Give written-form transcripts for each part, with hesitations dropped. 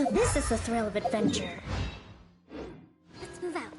Now this is the thrill of adventure. Let's move out.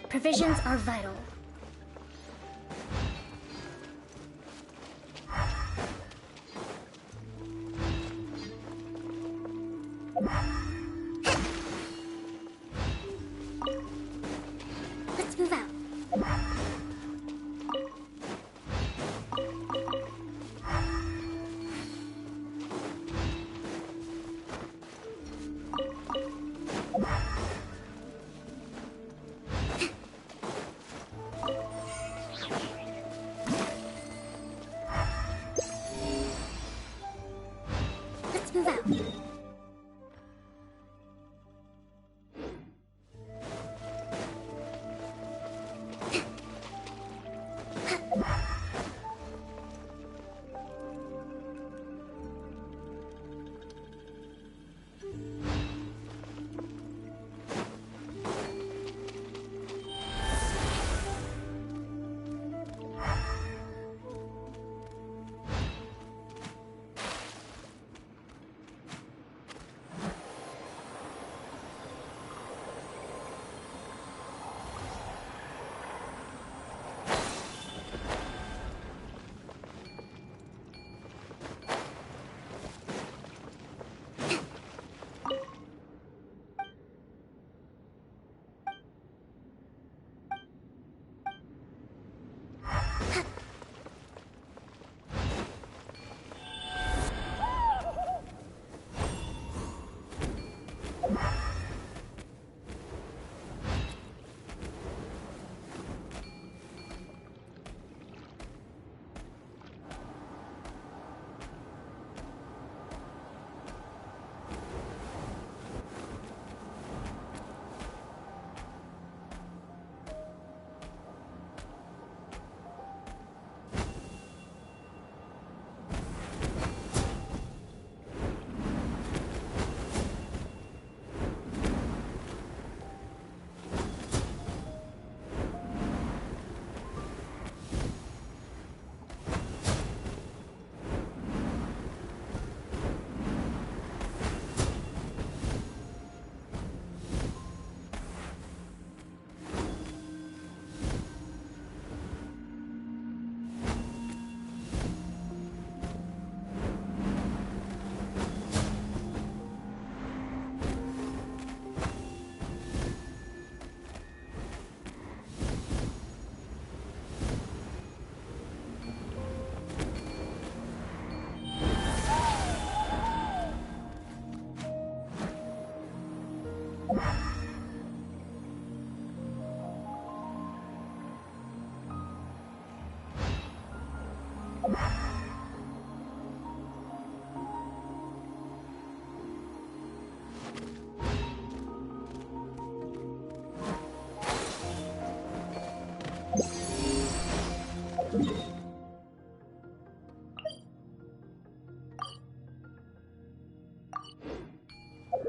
Provisions are vital. Let's move out. Let's move out.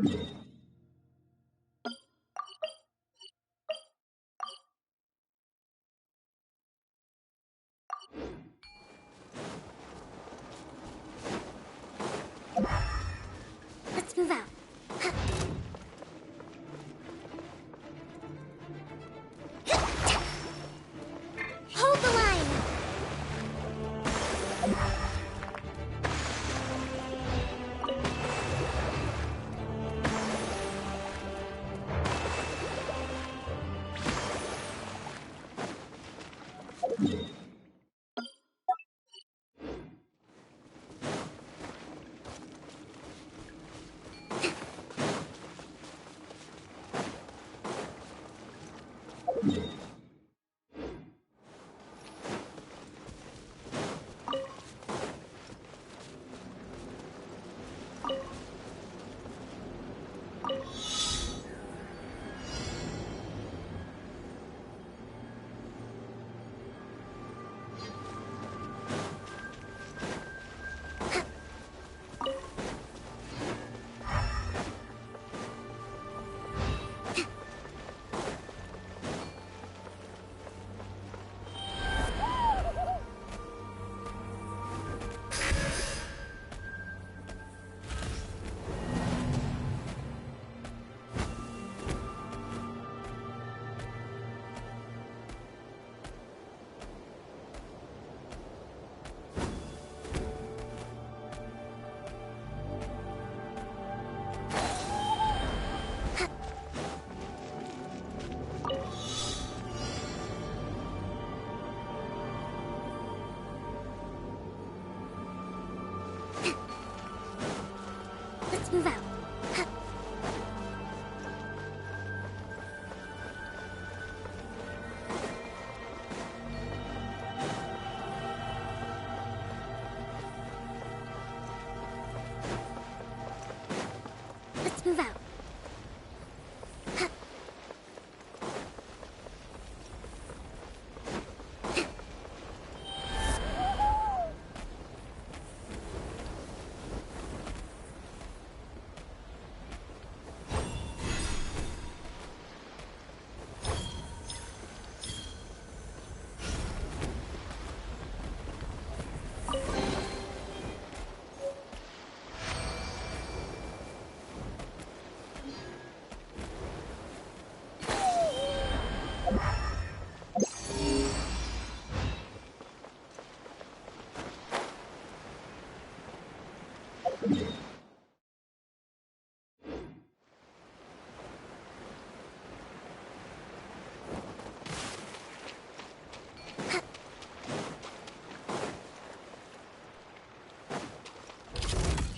Let's move out. Hold the line! Let's move out. Let's move out.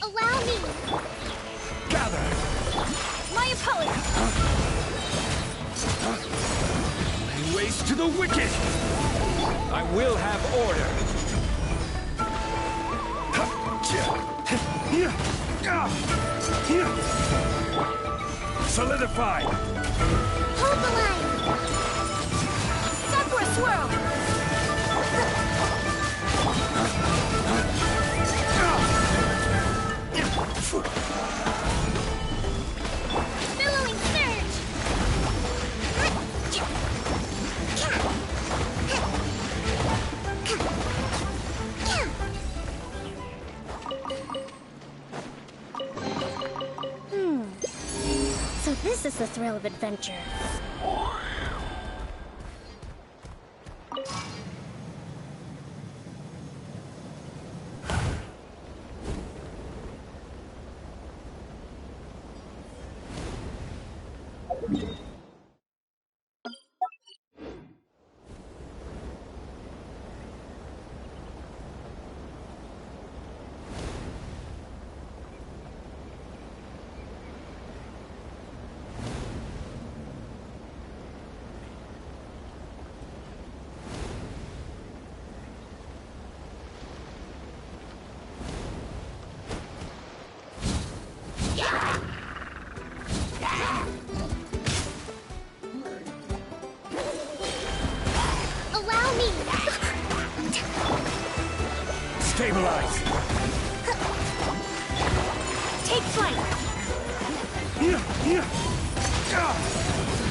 Allow me! Gather! My apologies! Lay waste to the wicked! I will have order! Solidify! Hold the line! Sakura swirl! Billowing surge! So this is the thrill of adventure. Stabilize! Take flight!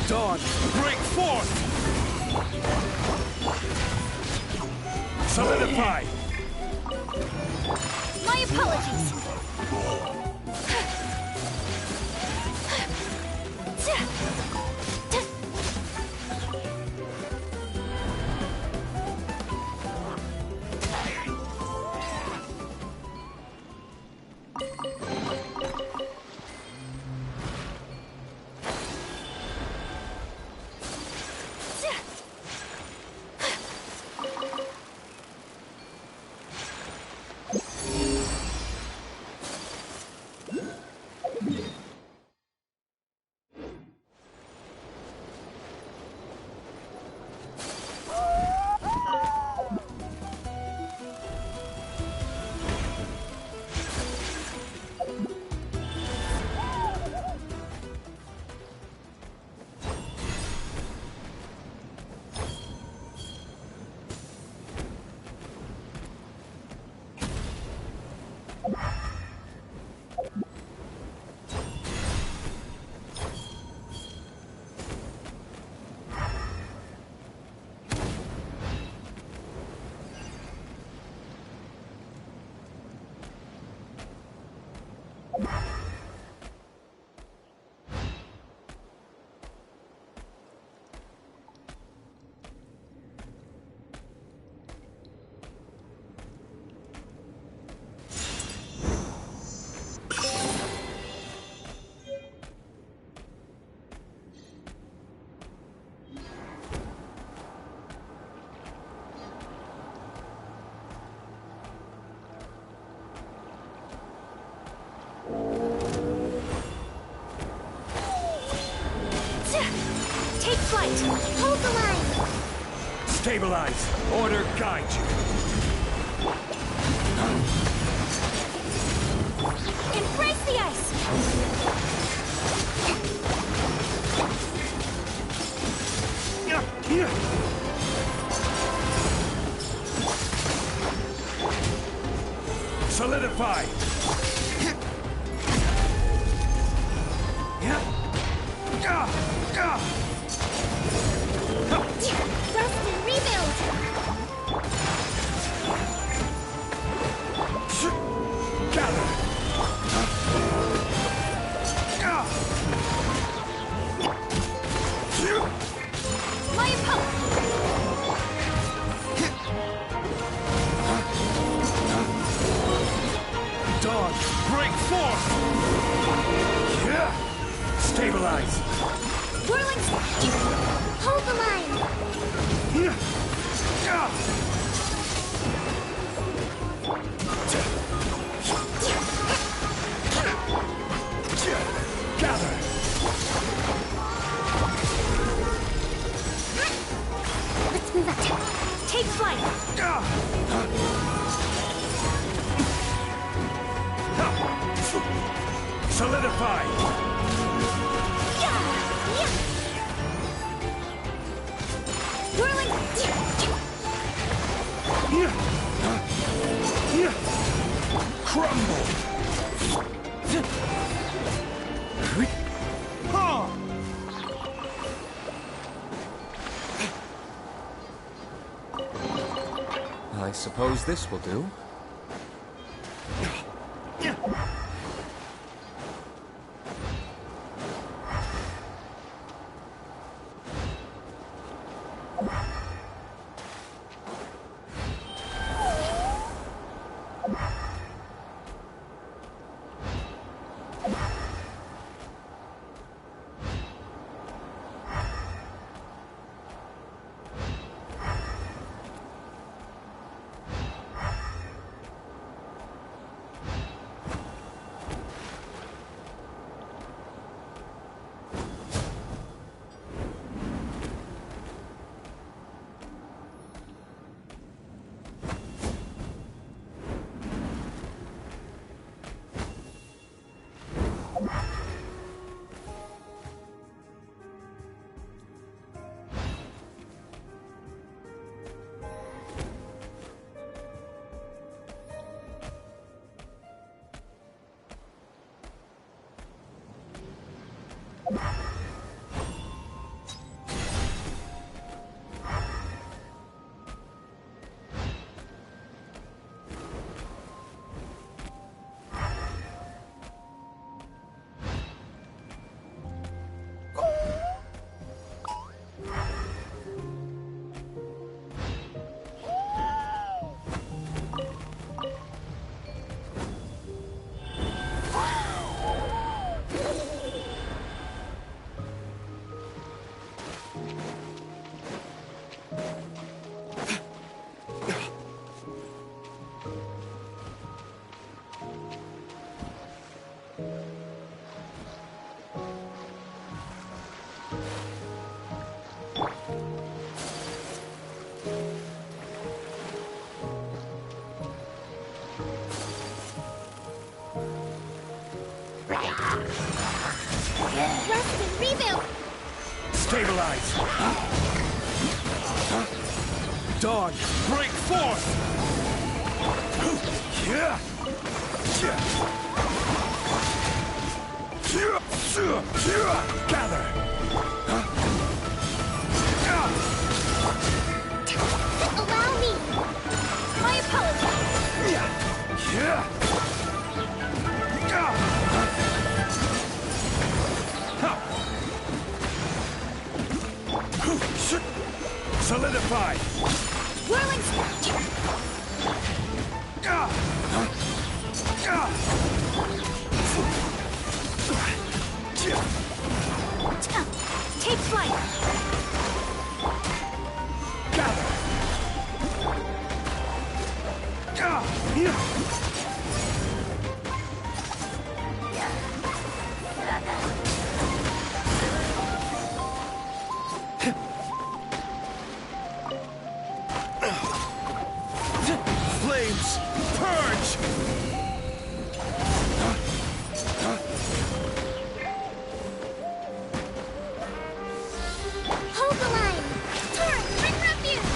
Dawn, break forth! Solidify! My apologies. Take flight! Hold the line! Stabilize! Order guide you! Embrace the ice! Solidify! Rest and rebuild! Gather! My opponent! Dawn, break forth! Stabilize! Whirling... Hold the line! Gather! Let's move out. Take flight! Solidify! Whirling... Crumble! I suppose this will do. Rest and reboot! Stabilize! Dawn, break forth! Gather! Allow me! My apologies! Solidify! Whirling spark! Take flight! Flames, purge! Hold the line! Turn! Bring refuge!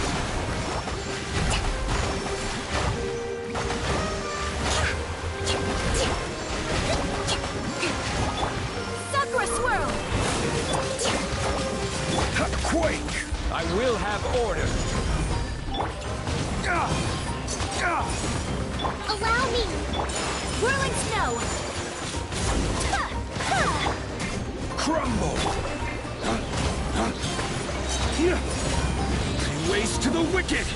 Sakura swirl! Quake! I will have order! Allow me! Whirling snow! Crumble! Waste to the wicked!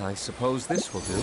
I suppose this will do.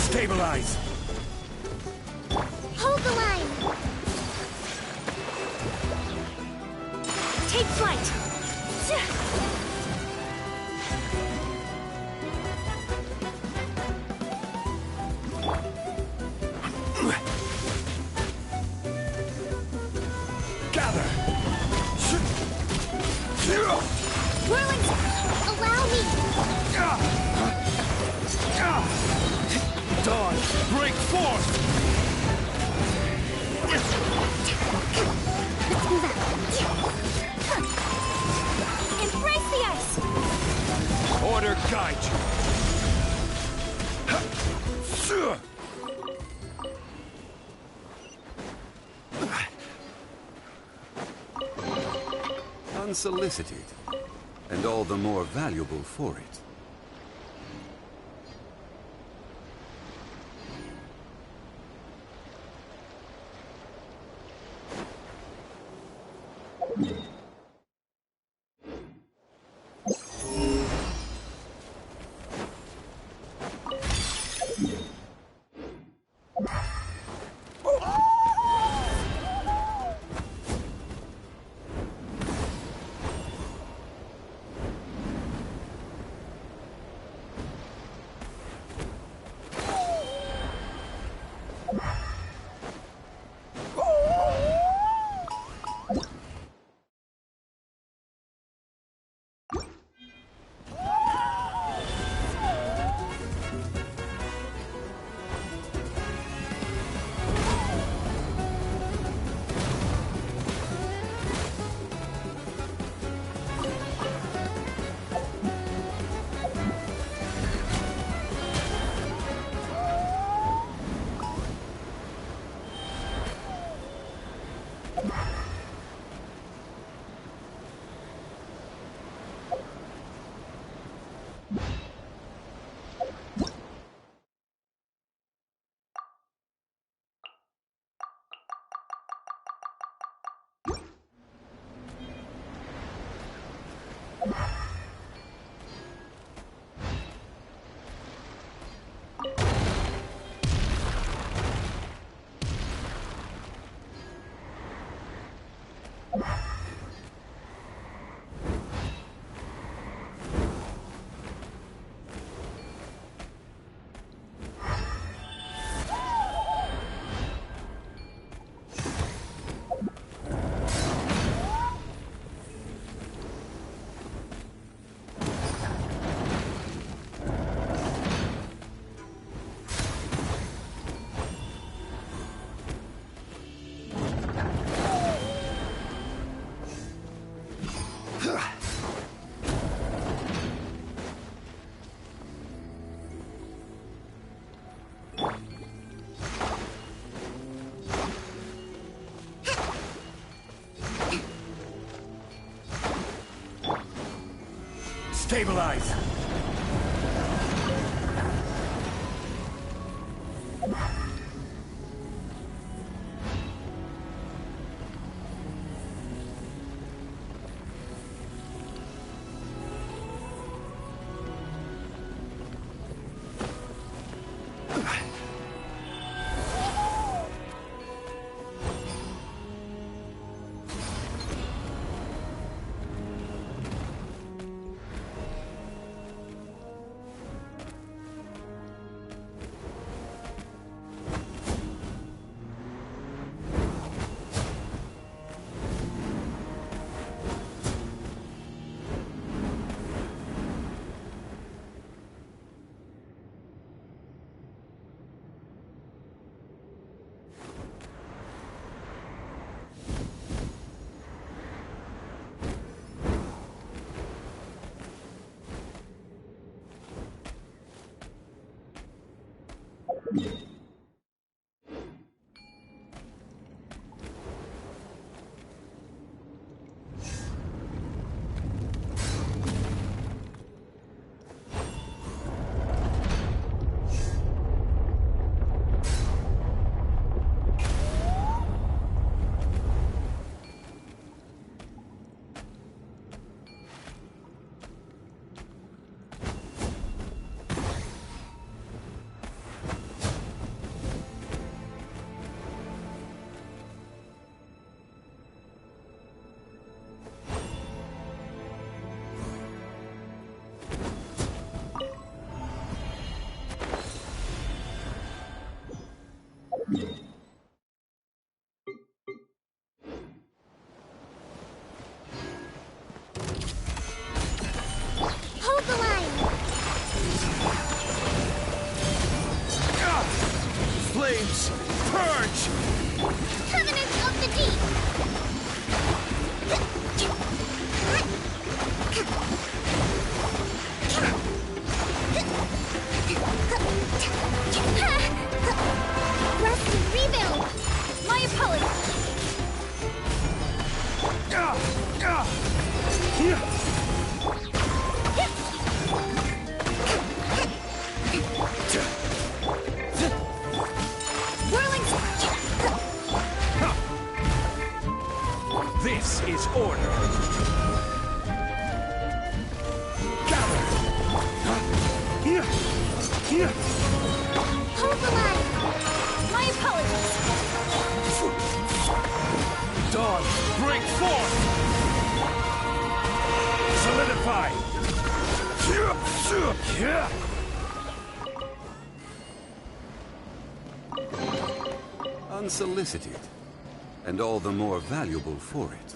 Stabilize! Hold the line! Take flight! Gather! Whirling! Allow me! Dawn, break forth! Let's move out. Embrace the ice! Order guide you! Unsolicited, and all the more valuable for it. Stabilize! Hold the line! Flames! Purge! Covenant of the Deep! Rest and rebuild! My apologies! Whirling... This is order! Gather! Hold the line! My apologies! Dawn, break forth! Solidify! Unsolicited, and all the more valuable for it.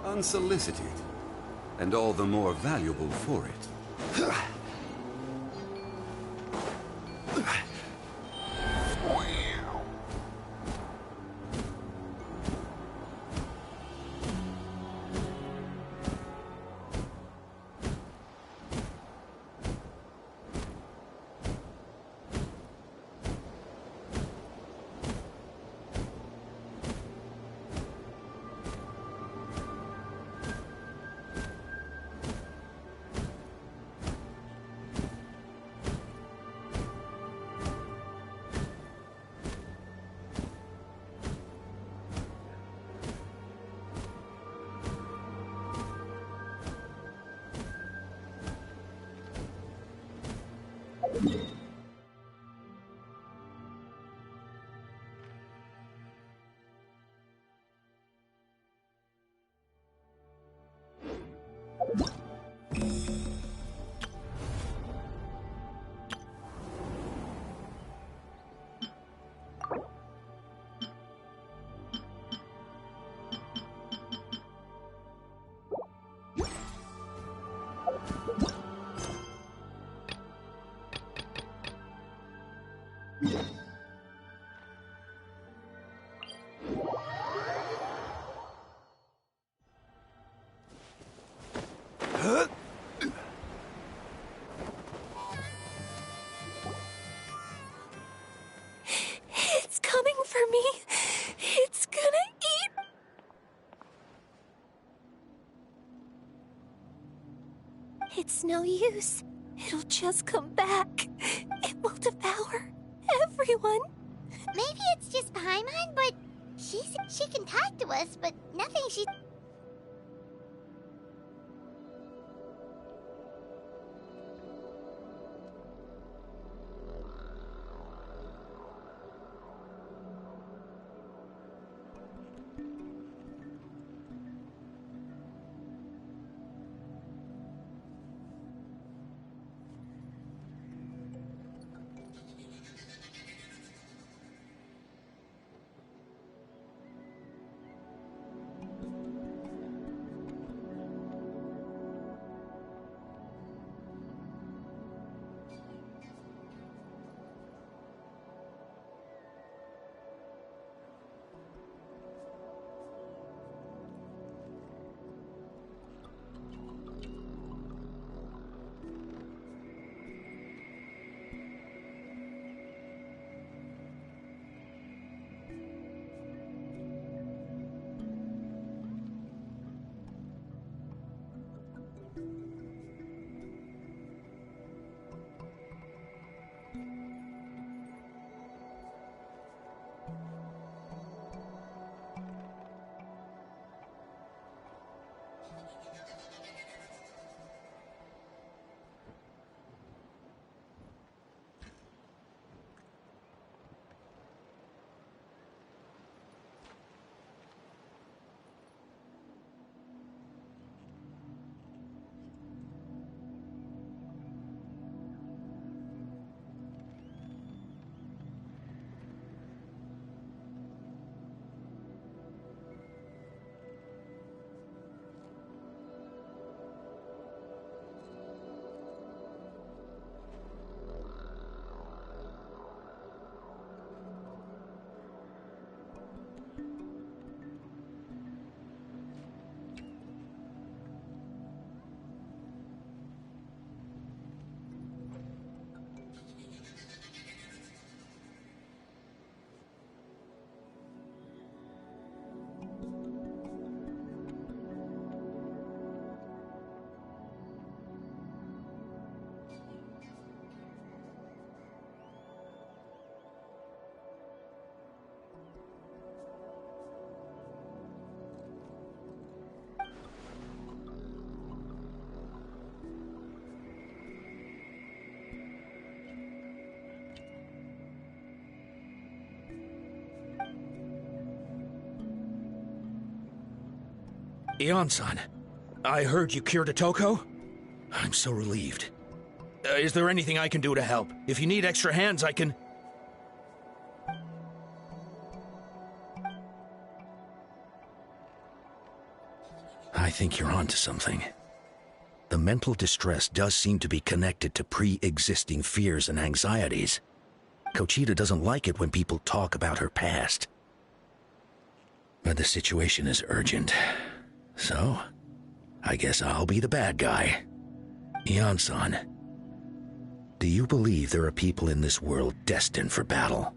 Unsolicited, and all the more valuable for it. It's coming for me. It's gonna eat. It's no use. It'll just come back. It will devour everyone. Maybe it's just Paimon, but she can talk to us, but nothing she... Ion-san, I heard you cured Otoko? I'm so relieved. Is there anything I can do to help? If you need extra hands, I can... I think you're onto something. The mental distress does seem to be connected to pre-existing fears and anxieties. Kochita doesn't like it when people talk about her past. But the situation is urgent. So, I guess I'll be the bad guy. Ion-san, do you believe there are people in this world destined for battle?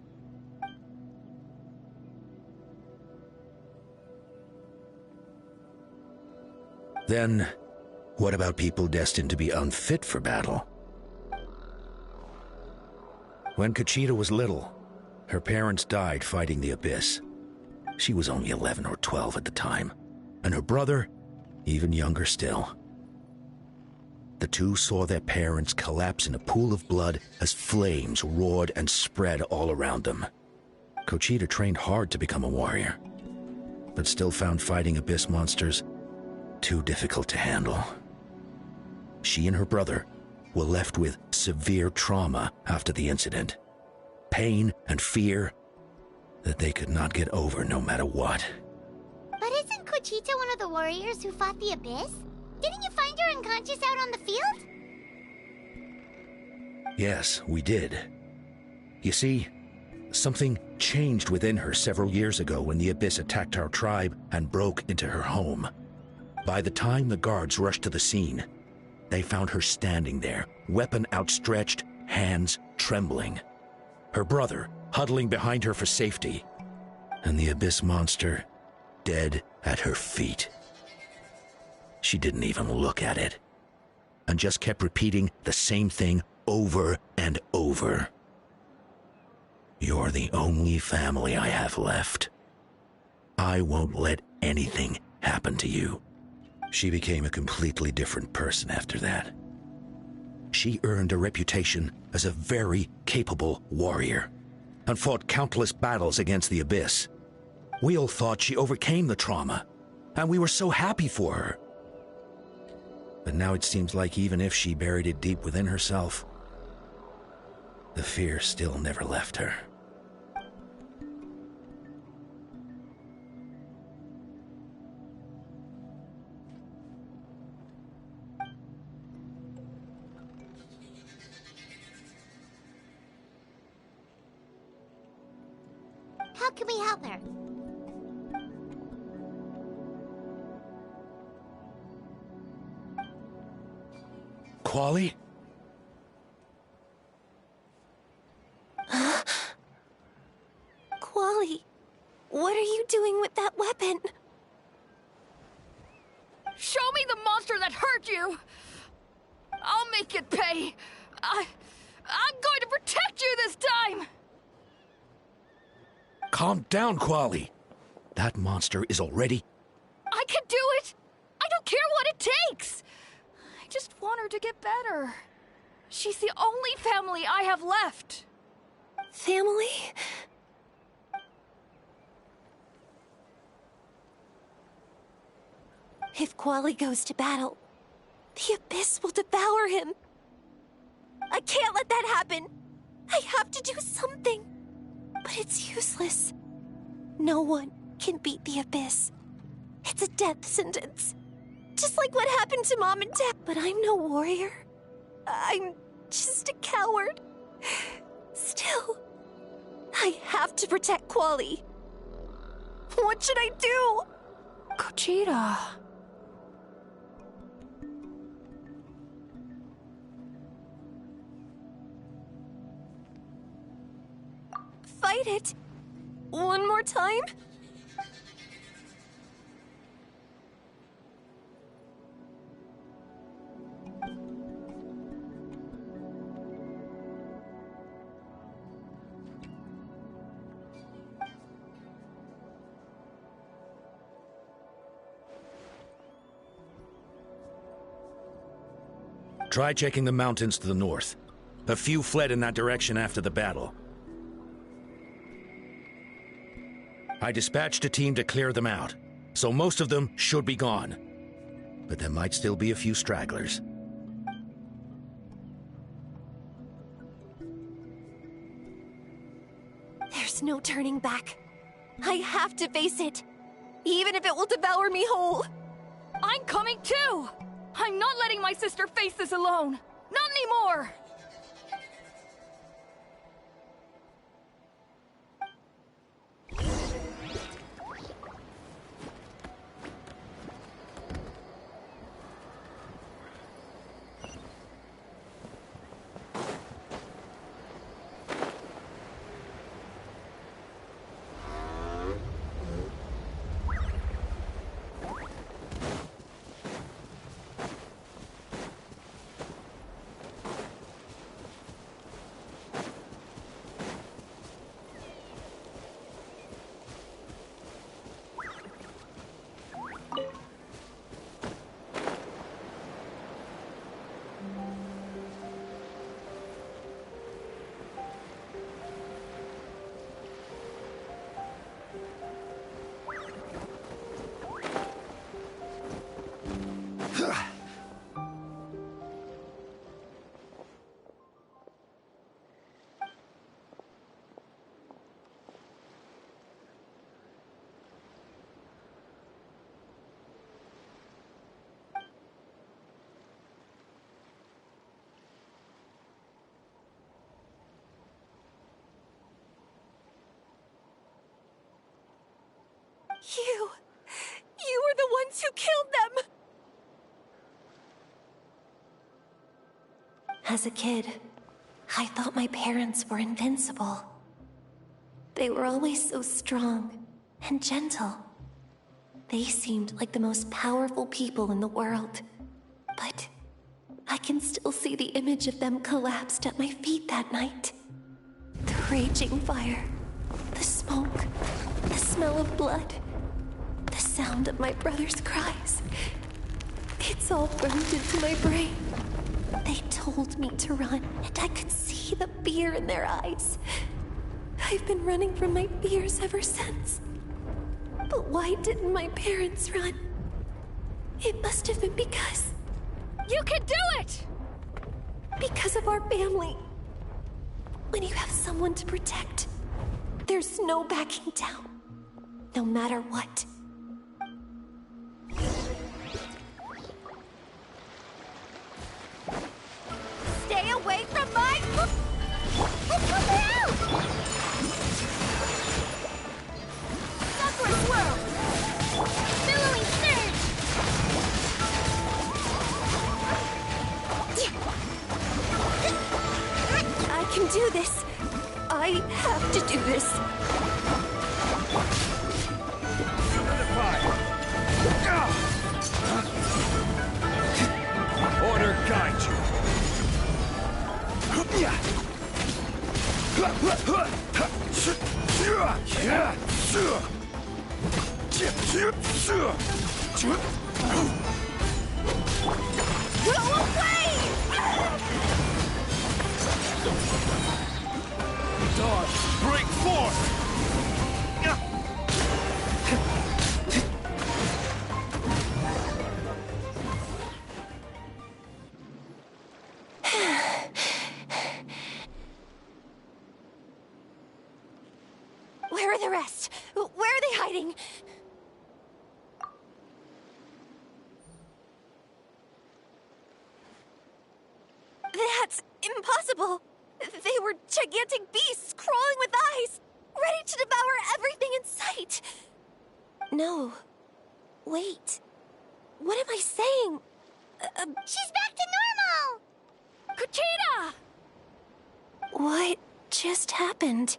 Then, what about people destined to be unfit for battle? When Kochita was little, her parents died fighting the Abyss. She was only 11 or 12 at the time, and her brother, even younger still. the two saw their parents collapse in a pool of blood as flames roared and spread all around them. Kochita trained hard to become a warrior, but still found fighting abyss monsters too difficult to handle. She and her brother were left with severe trauma after the incident. Pain and fear that they could not get over no matter what. But isn't Kochita one of the warriors who fought the Abyss? Didn't you find her unconscious out on the field? Yes, we did. You see, something changed within her several years ago when the Abyss attacked our tribe and broke into her home. By the time the guards rushed to the scene, they found her standing there, weapon outstretched, hands trembling. Her brother huddling behind her for safety, and the Abyss monster dead at her feet. She didn't even look at it, and just kept repeating the same thing over and over. You're the only family I have left. I won't let anything happen to you. She became a completely different person after that. She earned a reputation as a very capable warrior, and fought countless battles against the Abyss. We all thought she overcame the trauma, and we were so happy for her. But now it seems like even if she buried it deep within herself, the fear still never left her. How can we help her? Quali? Quali, what are you doing with that weapon? Show me the monster that hurt you! I'll make it pay! I'm going to protect you this time! Calm down, Quali. That monster is already... I can do it! I don't care what it takes! I just want her to get better. She's the only family I have left. Family? If Quali goes to battle, the Abyss will devour him. I can't let that happen. I have to do something. But it's useless. No one can beat the Abyss. It's a death sentence. Just like what happened to Mom and Dad. But I'm no warrior. I'm just a coward. Still, I have to protect Quali. What should I do? Kochita. Fight it. One more time? Try checking the mountains to the north. A few fled in that direction after the battle. I dispatched a team to clear them out, so most of them should be gone. But there might still be a few stragglers. There's no turning back. I have to face it, even if it will devour me whole. I'm coming too! I'm not letting my sister face this alone! Not anymore! You were the ones who killed them! As a kid, I thought my parents were invincible. They were always so strong and gentle. They seemed like the most powerful people in the world. But I can still see the image of them collapsed at my feet that night. The raging fire, the smoke, the smell of blood, the sound of my brother's cries. It's all burned into my brain. They told me to run, and I could see the fear in their eyes. I've been running from my fears ever since. But why didn't my parents run? It must have been because... You can do it! Because of our family. When you have someone to protect, there's no backing down. No matter what. Stay away from my... Sakura swirl! Billowing surge! I can do this. I have to do this. Order guide you. Go away! Dodge, break forth! Where are the rest? Where are they hiding? That's impossible! They were gigantic beasts crawling with eyes, ready to devour everything in sight! No. Wait. What am I saying? She's back to normal! Kuchita! What just happened?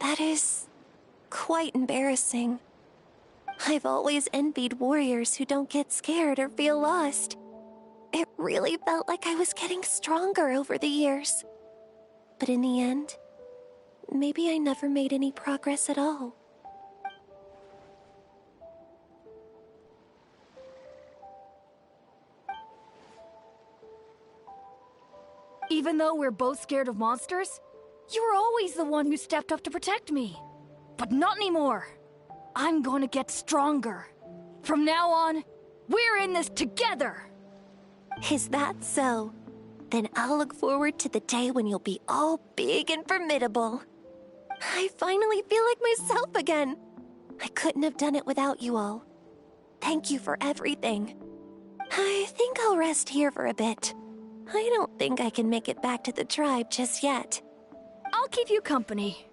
That is quite embarrassing. I've always envied warriors who don't get scared or feel lost. It really felt like I was getting stronger over the years. But in the end, maybe I never made any progress at all. Even though we're both scared of monsters, you were always the one who stepped up to protect me. But not anymore. I'm gonna get stronger. From now on, we're in this together! Is that so? Then I'll look forward to the day when you'll be all big and formidable. I finally feel like myself again. I couldn't have done it without you all. Thank you for everything. I think I'll rest here for a bit. I don't think I can make it back to the tribe just yet. I'll keep you company.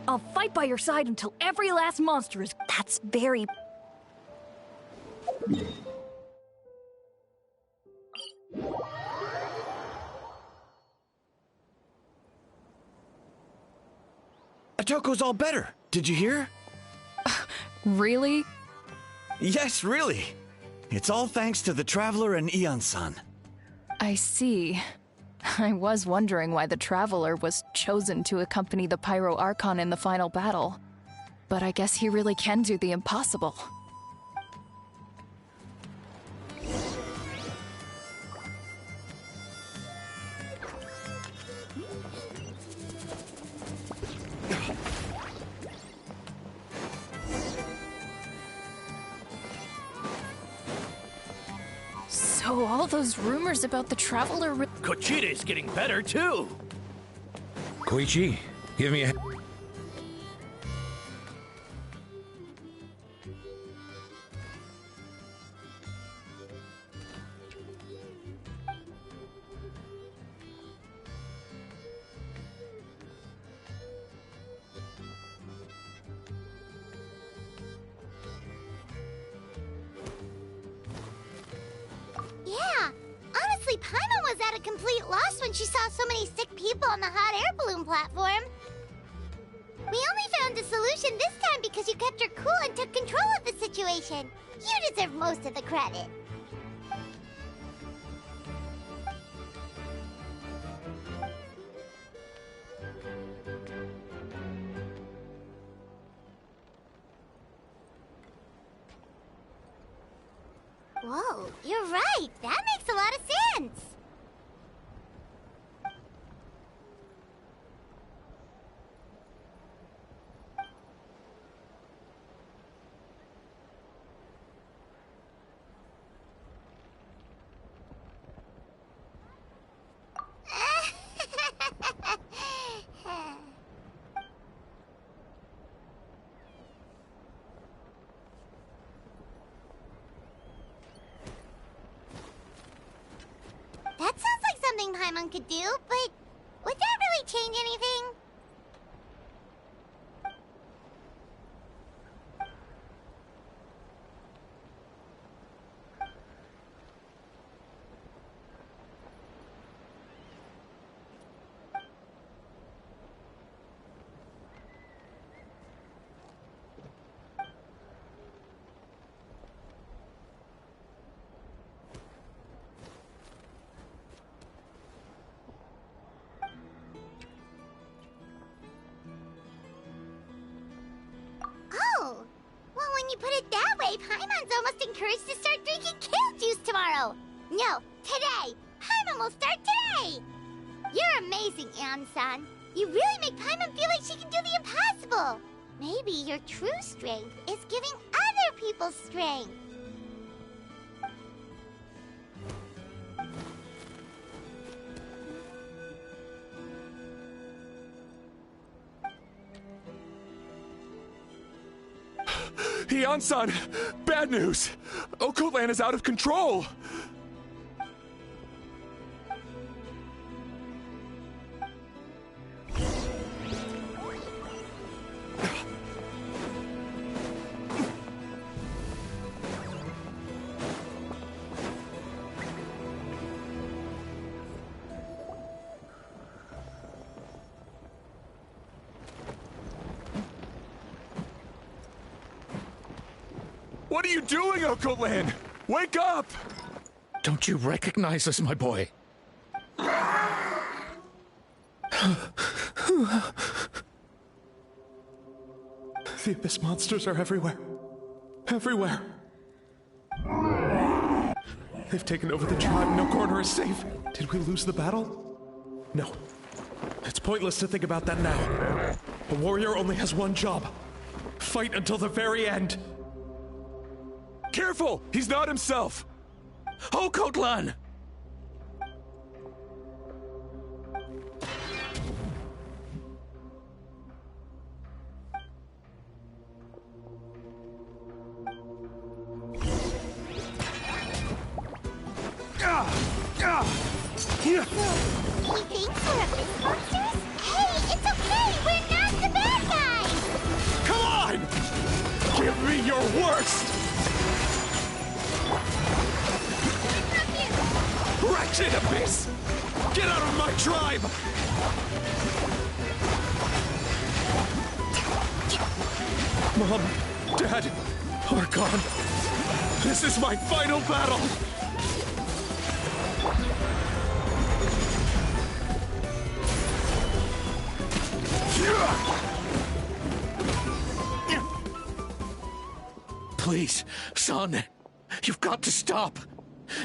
I'll fight by your side until every last monster is... That's very... Atoko's all better. Did you hear? Really? Yes, really. It's all thanks to the Traveler and Ian-san. I see. I was wondering why the Traveler was chosen to accompany the Pyro Archon in the final battle. But I guess he really can do the impossible. So So all those rumors about the Traveler... Kochita's getting better, too! Koichi, give me a... Yeah, honestly, Paimon was at a complete loss when she saw so many sick people on the hot air balloon platform. We only found a solution this time because you kept her cool and took control of the situation. You deserve most of the credit. Whoa, you're right. That makes a lot of sense. That sounds like something Paimon could do, but would that really change anything? Oh, well, when you put it that way, Paimon's almost encouraged to start drinking kale juice tomorrow. No, today. Paimon will start today. You're amazing, Ann-san. You really make Paimon feel like she can do the impossible. Maybe your true strength is giving other people strength. Heian-san! Bad news! Occult Land is out of control! What are you doing, Occult Land? Wake up! Don't you recognize us, my boy? The Abyss monsters are everywhere. Everywhere. They've taken over the tribe. No corner is safe. Did we lose the battle? No. It's pointless to think about that now. A warrior only has one job. Fight until the very end. Careful! He's not himself! Okotlan! You think we're Abyss monsters? Hey, it's okay! We're not the bad guys! Come on! Give me your worst! Wretched Abyss! Get out of my tribe! Mom, Dad, are gone. This is my final battle! Please, son, you've got to stop.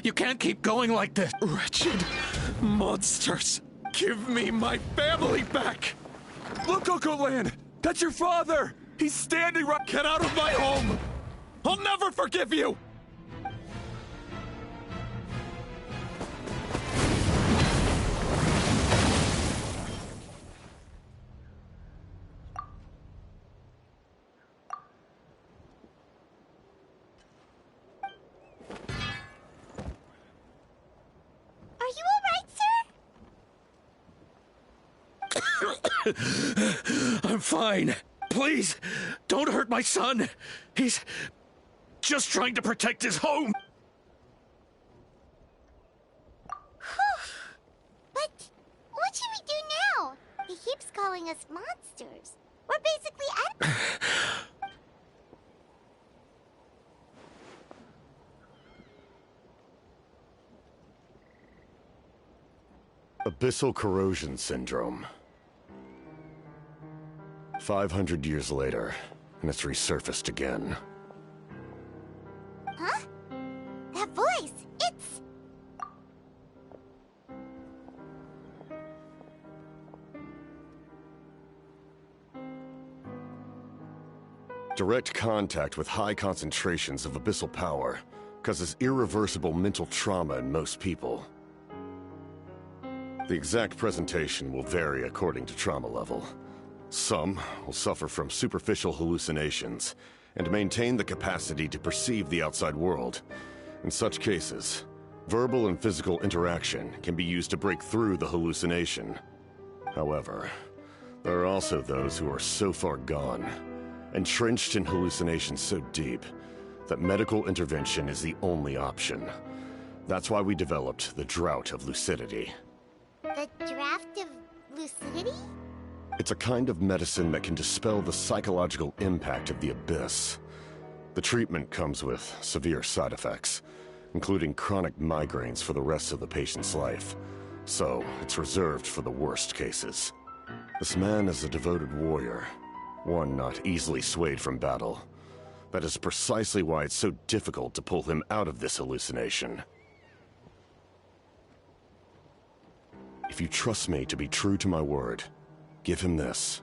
You can't keep going like this. Wretched monsters! Give me my family back! Look, Okoland! That's your father! He's standing right— Get out of my home! I'll never forgive you! I'm fine. Please, don't hurt my son. He's just trying to protect his home. But what should we do now? He keeps calling us monsters. We're basically Abyssal corrosion syndrome. 500 years later, and it's resurfaced again. Huh? That voice! It's... Direct contact with high concentrations of abyssal power causes irreversible mental trauma in most people. The exact presentation will vary according to trauma level. Some will suffer from superficial hallucinations and maintain the capacity to perceive the outside world. In such cases, verbal and physical interaction can be used to break through the hallucination. However, there are also those who are so far gone, entrenched in hallucinations so deep, that medical intervention is the only option. That's why we developed the Drought of Lucidity. The Draft of Lucidity? It's a kind of medicine that can dispel the psychological impact of the abyss. The treatment comes with severe side effects, including chronic migraines for the rest of the patient's life. So, it's reserved for the worst cases. This man is a devoted warrior, one not easily swayed from battle. That is precisely why it's so difficult to pull him out of this hallucination. If you trust me to be true to my word, give him this.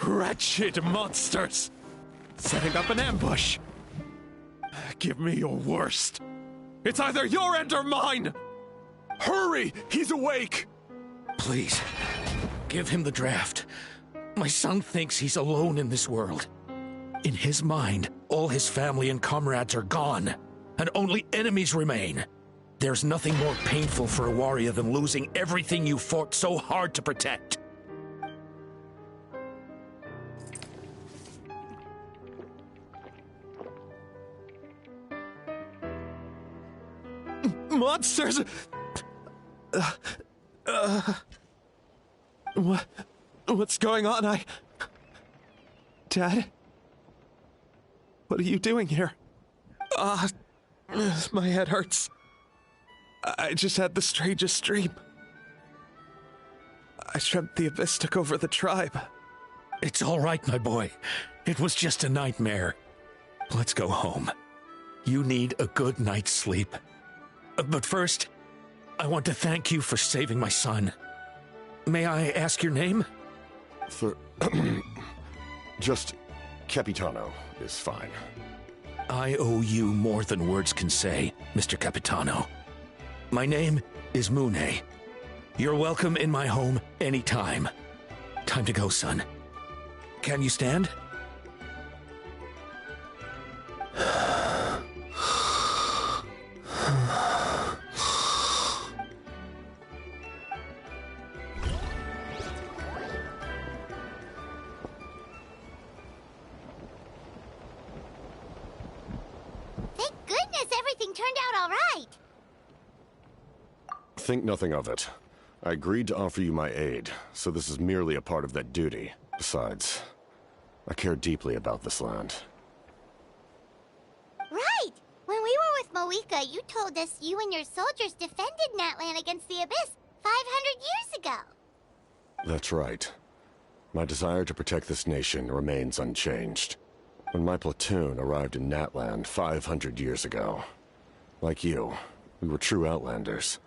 Wretched monsters! Setting up an ambush! Give me your worst. It's either your end or mine! Hurry! He's awake! Please, give him the draft. My son thinks he's alone in this world. In his mind, all his family and comrades are gone, and only enemies remain. There's nothing more painful for a warrior than losing everything you fought so hard to protect. Monsters! What's going on? Dad? What are you doing here? My head hurts. I just had the strangest dream. I dreamt the Abyss took over the tribe. It's all right, my boy. It was just a nightmare. Let's go home. You need a good night's sleep. But first, I want to thank you for saving my son. May I ask your name? Just Capitano is fine. I owe you more than words can say, Mr. Capitano. My name is Mune. You're welcome in my home anytime. Time to go, son. Can you stand? Thank goodness everything turned out all right! Think nothing of it. I agreed to offer you my aid, so this is merely a part of that duty. Besides, I care deeply about this land. Right! When we were with Moika, you told us you and your soldiers defended Natlan against the Abyss 500 years ago. That's right. My desire to protect this nation remains unchanged. When my platoon arrived in Natlan 500 years ago, like you, we were true outlanders.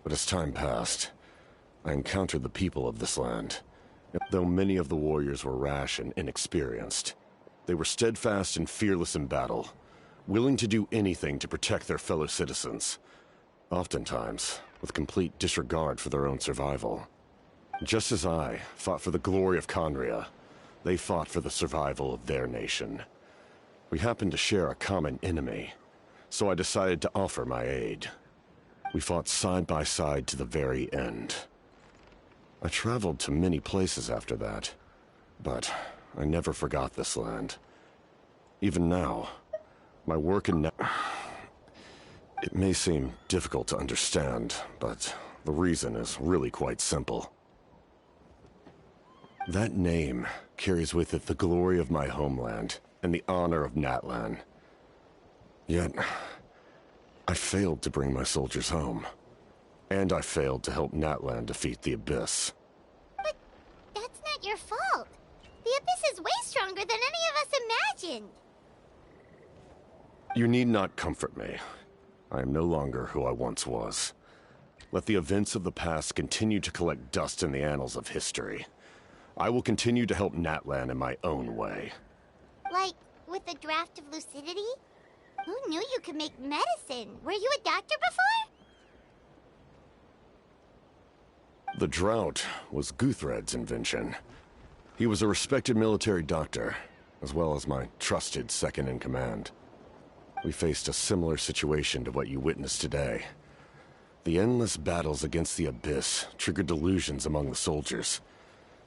But as time passed, I encountered the people of this land. Though many of the warriors were rash and inexperienced, they were steadfast and fearless in battle, willing to do anything to protect their fellow citizens, oftentimes with complete disregard for their own survival. Just as I fought for the glory of Conria, they fought for the survival of their nation. We happened to share a common enemy, so I decided to offer my aid. We fought side by side to the very end. I traveled to many places after that, but I never forgot this land. Even now, my work in it may seem difficult to understand, but the reason is really quite simple. That name carries with it the glory of my homeland and the honor of Natlan. Yet, I failed to bring my soldiers home. And I failed to help Natlan defeat the Abyss. But that's not your fault. The Abyss is way stronger than any of us imagined. You need not comfort me. I am no longer who I once was. Let the events of the past continue to collect dust in the annals of history. I will continue to help Natlan in my own way. Like, with the draft of lucidity? Who knew you could make medicine? Were you a doctor before? The drought was Guthred's invention. He was a respected military doctor, as well as my trusted second-in-command. We faced a similar situation to what you witnessed today. The endless battles against the Abyss triggered delusions among the soldiers,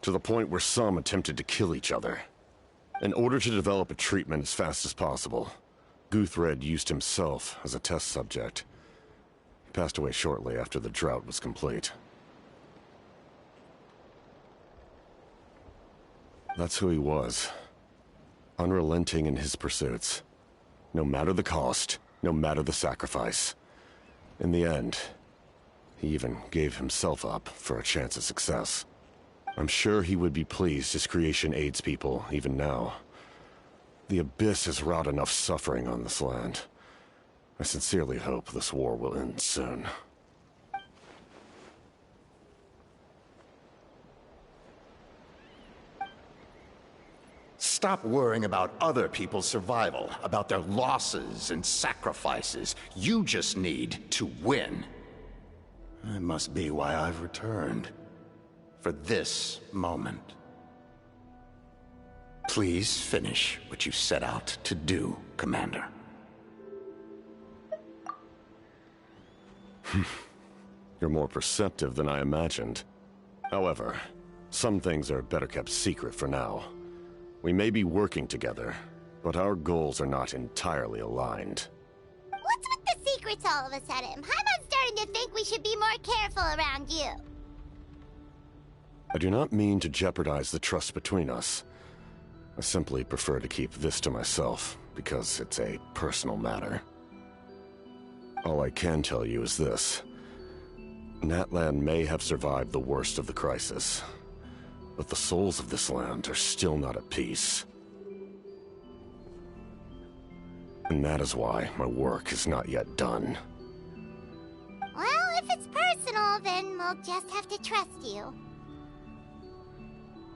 to the point where some attempted to kill each other. In order to develop a treatment as fast as possible, Guthred used himself as a test subject. He passed away shortly after the drought was complete. That's who he was. Unrelenting in his pursuits. No matter the cost, no matter the sacrifice. In the end, he even gave himself up for a chance at success. I'm sure he would be pleased his creation aids people, even now. The Abyss has wrought enough suffering on this land. I sincerely hope this war will end soon. Stop worrying about other people's survival, about their losses and sacrifices. You just need to win. That must be why I've returned. For this moment. Please finish what you set out to do, Commander. You're more perceptive than I imagined. However, some things are better kept secret for now. We may be working together, but our goals are not entirely aligned. What's with the secrets all of a sudden? Paimon's starting to think we should be more careful around you. I do not mean to jeopardize the trust between us. I simply prefer to keep this to myself, because it's a personal matter. All I can tell you is this. Natlan may have survived the worst of the crisis, but the souls of this land are still not at peace. And that is why my work is not yet done. Well, if it's personal, then we'll just have to trust you.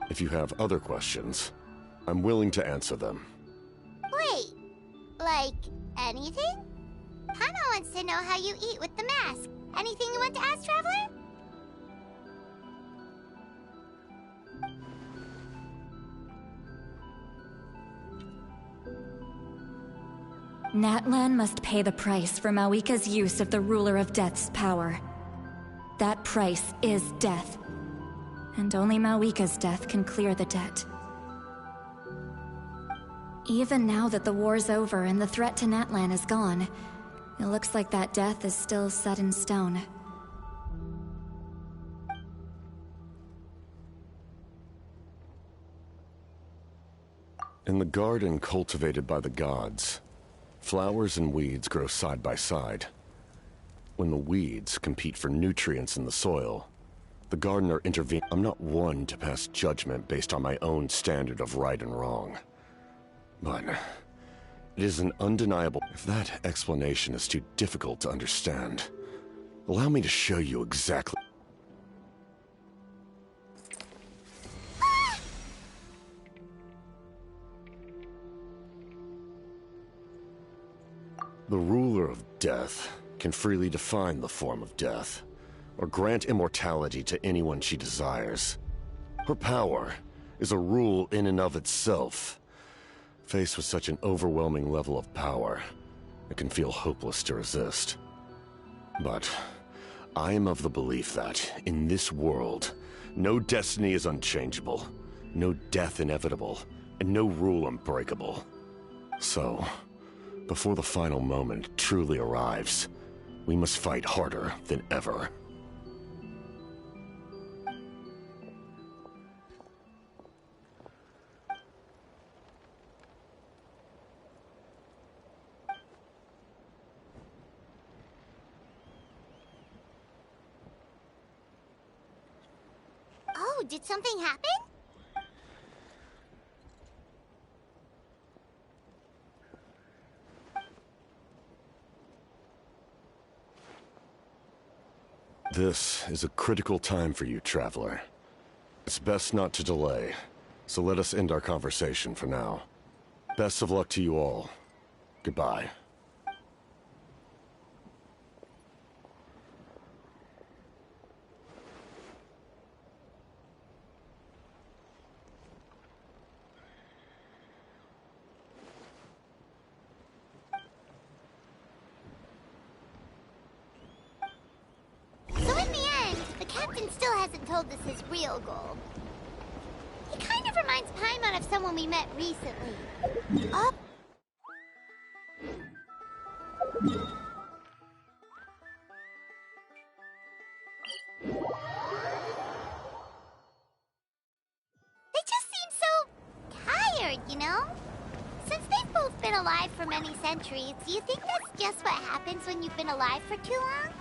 If you have other questions, I'm willing to answer them. Wait, like anything? Paimon wants to know how you eat with the mask. Anything you want to ask, Traveler? Natlan must pay the price for Mawika's use of the Ruler of Death's power. That price is death. And only Mawika's death can clear the debt. Even now that the war's over and the threat to Natlan is gone, it looks like that death is still set in stone. In the garden cultivated by the gods, flowers and weeds grow side by side. When the weeds compete for nutrients in the soil, the gardener intervenes. I'm not one to pass judgment based on my own standard of right and wrong. But it is an undeniable... If that explanation is too difficult to understand, allow me to show you exactly... The ruler of death can freely define the form of death, or grant immortality to anyone she desires. Her power is a rule in and of itself. Faced with such an overwhelming level of power, It can feel hopeless to resist. But I am of the belief that, in this world, no destiny is unchangeable, no death inevitable, and no rule unbreakable. So, before the final moment truly arrives, we must fight harder than ever. Oh, did something happen? This is a critical time for you, Traveler. It's best not to delay, so let us end our conversation for now. Best of luck to you all. Goodbye. So in the end, the captain still hasn't told us his real goal. He kind of reminds Paimon of someone we met recently. Oh. They just seem so tired, you know? Since they've both been alive for many centuries, do you think that's just what happens when you've been alive for too long?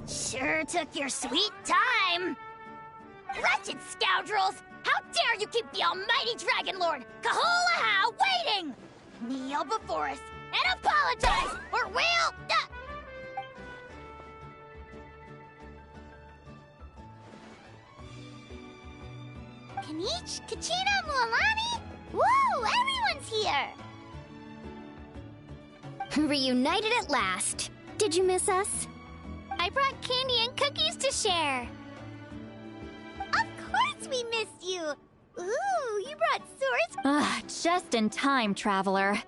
Sure took your sweet time! Wretched scoundrels! How dare you keep the almighty Dragon Lord, Kahulaha, waiting! Kneel before us and apologize, or we'll... Kanich, Kachina, Mualani? Woo! Everyone's here! Reunited at last. Did you miss us? I brought candy and cookies to share. Of course we missed you! Ooh, you brought swords? Ah, just in time, Traveler.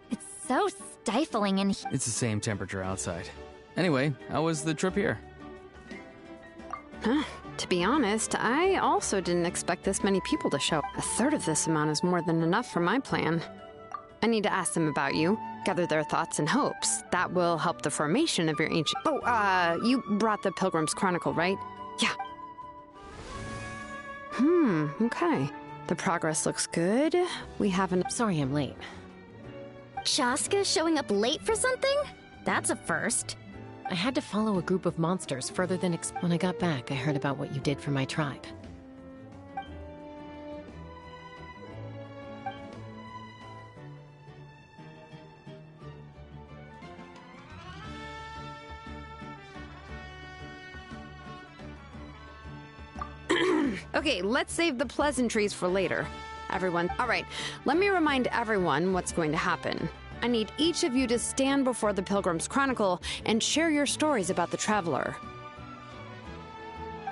It's so stifling in here. It's the same temperature outside. Anyway, how was the trip here? Huh. To be honest, I also didn't expect this many people to show. A third of this amount is more than enough for my plan. I need to ask them about you, gather their thoughts and hopes. That will help the formation of your ancient... Oh, you brought the Pilgrim's Chronicle, right? Yeah. Okay. The progress looks good. We haven't... Sorry I'm late. Shaska showing up late for something? That's a first. I had to follow a group of monsters further than when I got back, I heard about what you did for my tribe. Okay, let's save the pleasantries for later. Everyone, all right, let me remind everyone what's going to happen. I need each of you to stand before the Pilgrim's Chronicle and share your stories about the Traveler.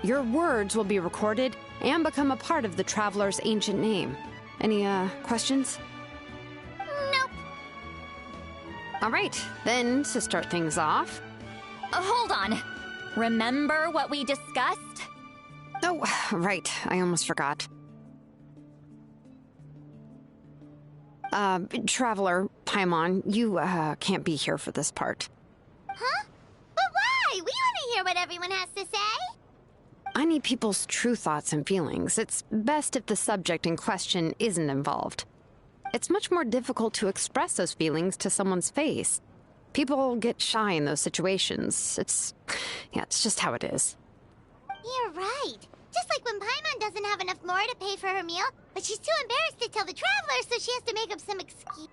Your words will be recorded and become a part of the Traveler's ancient name. Any, questions? Nope. All right, then, to start things off... Hold on. Remember what we discussed? Oh, right, I almost forgot. Traveler, Paimon, you, can't be here for this part. Huh? But why? We want to hear what everyone has to say. I need people's true thoughts and feelings. It's best if the subject in question isn't involved. It's much more difficult to express those feelings to someone's face. People get shy in those situations. It's just how it is. You're right. Just like when Paimon doesn't have enough more to pay for her meal, but she's too embarrassed to tell the Traveler, so she has to make up some excuse.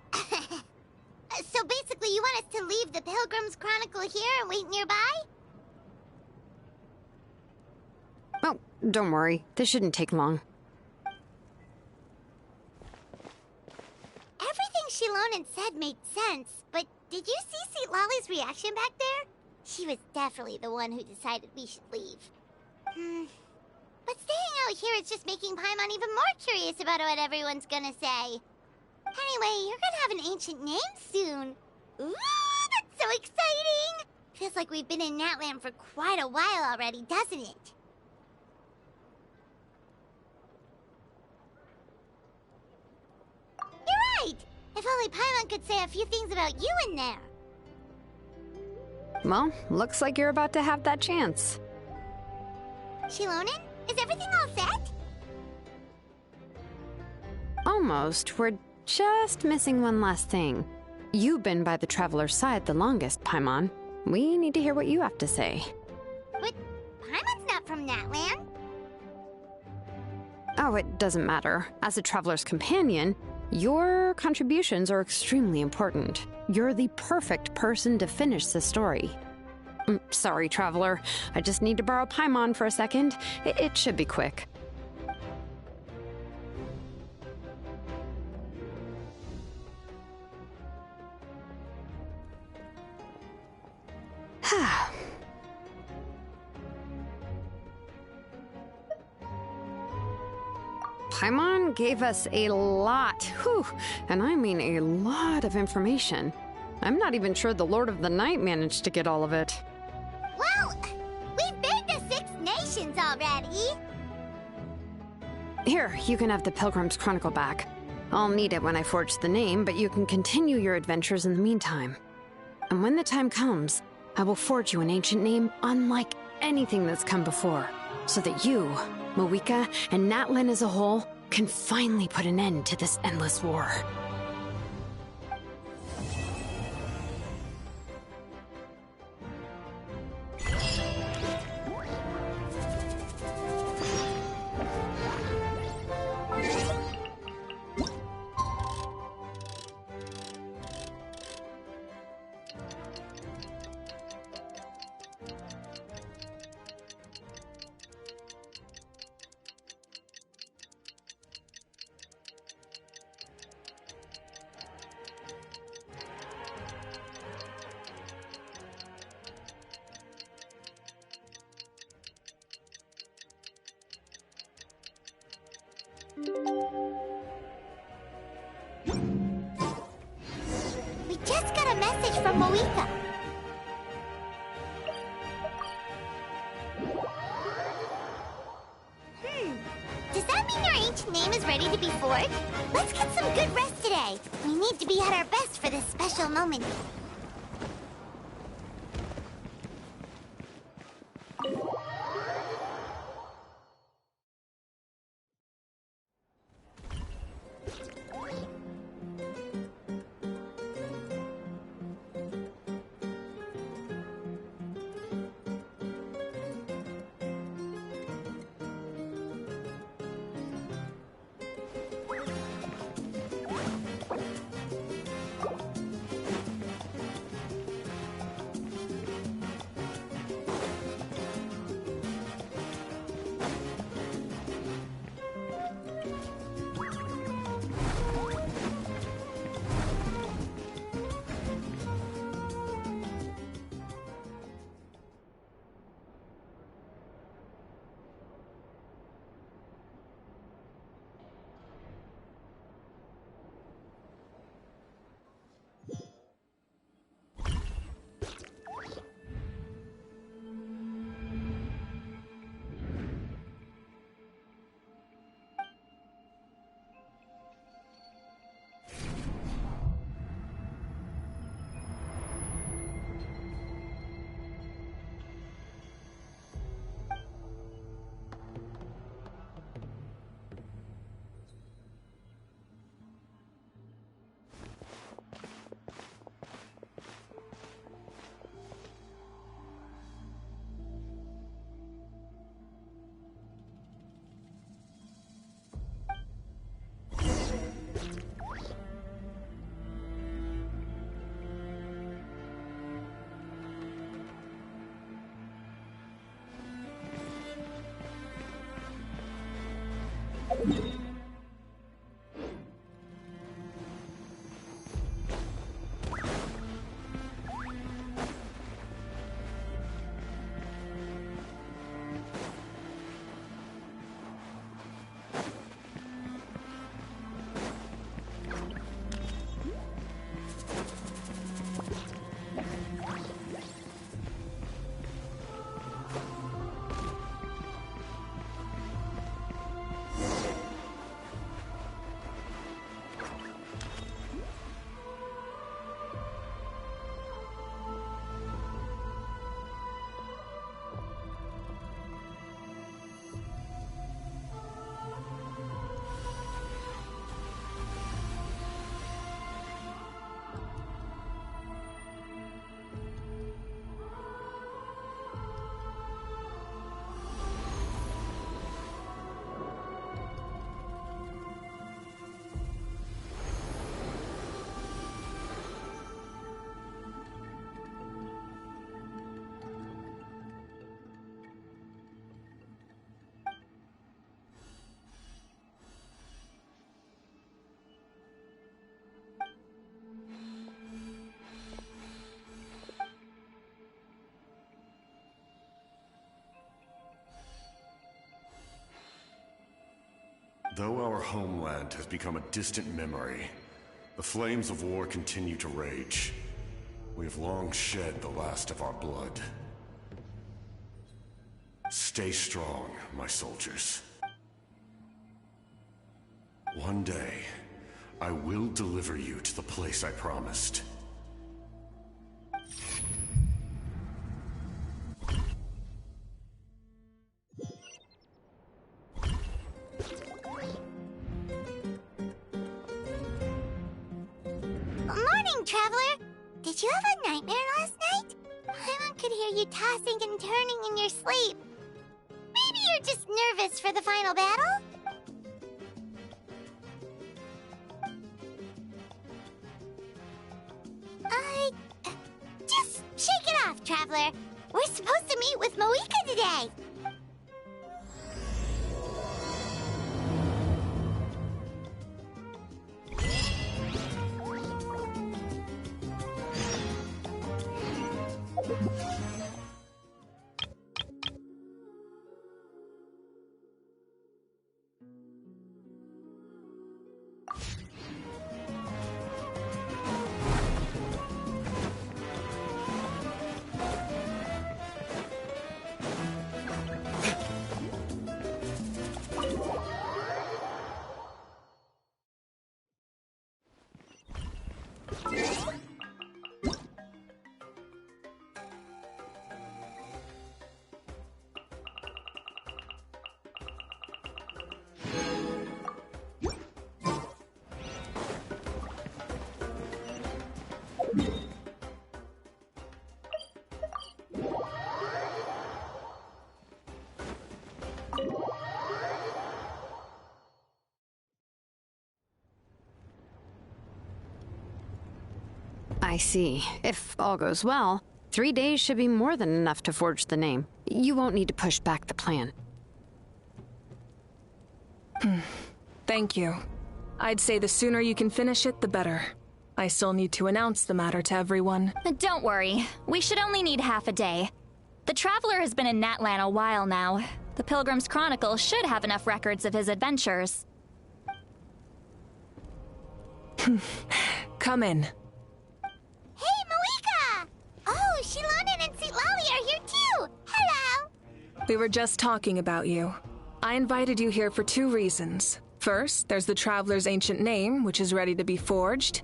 So basically, you want us to leave the Pilgrim's Chronicle here and wait nearby? Oh, don't worry. This shouldn't take long. Everything Shilonen said made sense, but did you see Sweet Lolly's reaction back there? She was definitely the one who decided we should leave. But staying out here is just making Paimon even more curious about what everyone's gonna say. Anyway, you're gonna have an ancient name soon. Ooh, that's so exciting! Feels like we've been in Natland for quite a while already, doesn't it? You're right! If only Paimon could say a few things about you in there. Well, looks like you're about to have that chance. Shilonen, is everything all set? Almost. We're just missing one last thing. You've been by the Traveler's side the longest, Paimon. We need to hear what you have to say. But Paimon's not from Natland. Oh, it doesn't matter. As a Traveler's companion, your contributions are extremely important. You're the perfect person to finish the story. Sorry, Traveler. I just need to borrow Paimon for a second. It should be quick. Paimon gave us a lot, and I mean a lot of information. I'm not even sure the Lord of the Night managed to get all of it. Well, we've been to 6 nations already. Here, you can have the Pilgrim's Chronicle back. I'll need it when I forge the name, but you can continue your adventures in the meantime. And when the time comes, I will forge you an ancient name unlike anything that's come before, so that you, Mawika, and Natlan as a whole can finally put an end to this endless war. We just got a message from Mawika. Does that mean your ancient name is ready to be forged? Let's get some good rest today. We need to be at our best for this special moment. Though our homeland has become a distant memory, the flames of war continue to rage. We have long shed the last of our blood. Stay strong, my soldiers. One day, I will deliver you to the place I promised. Morning, Traveler! Did you have a nightmare last night? Paimon could hear you tossing and turning in your sleep. Maybe you're just nervous for the final battle? Just shake it off, Traveler. We're supposed to meet with Moika today. I see. If all goes well, 3 days should be more than enough to forge the name. You won't need to push back the plan. Thank you. I'd say the sooner you can finish it, the better. I still need to announce the matter to everyone. Don't worry. We should only need half a day. The Traveler has been in Natlan a while now. The Pilgrim's Chronicle should have enough records of his adventures. Come in. Hey, Moika! Oh, Shilonen and St. Lolly are here too! Hello! We were just talking about you. I invited you here for 2 reasons. First, there's the Traveler's ancient name, which is ready to be forged.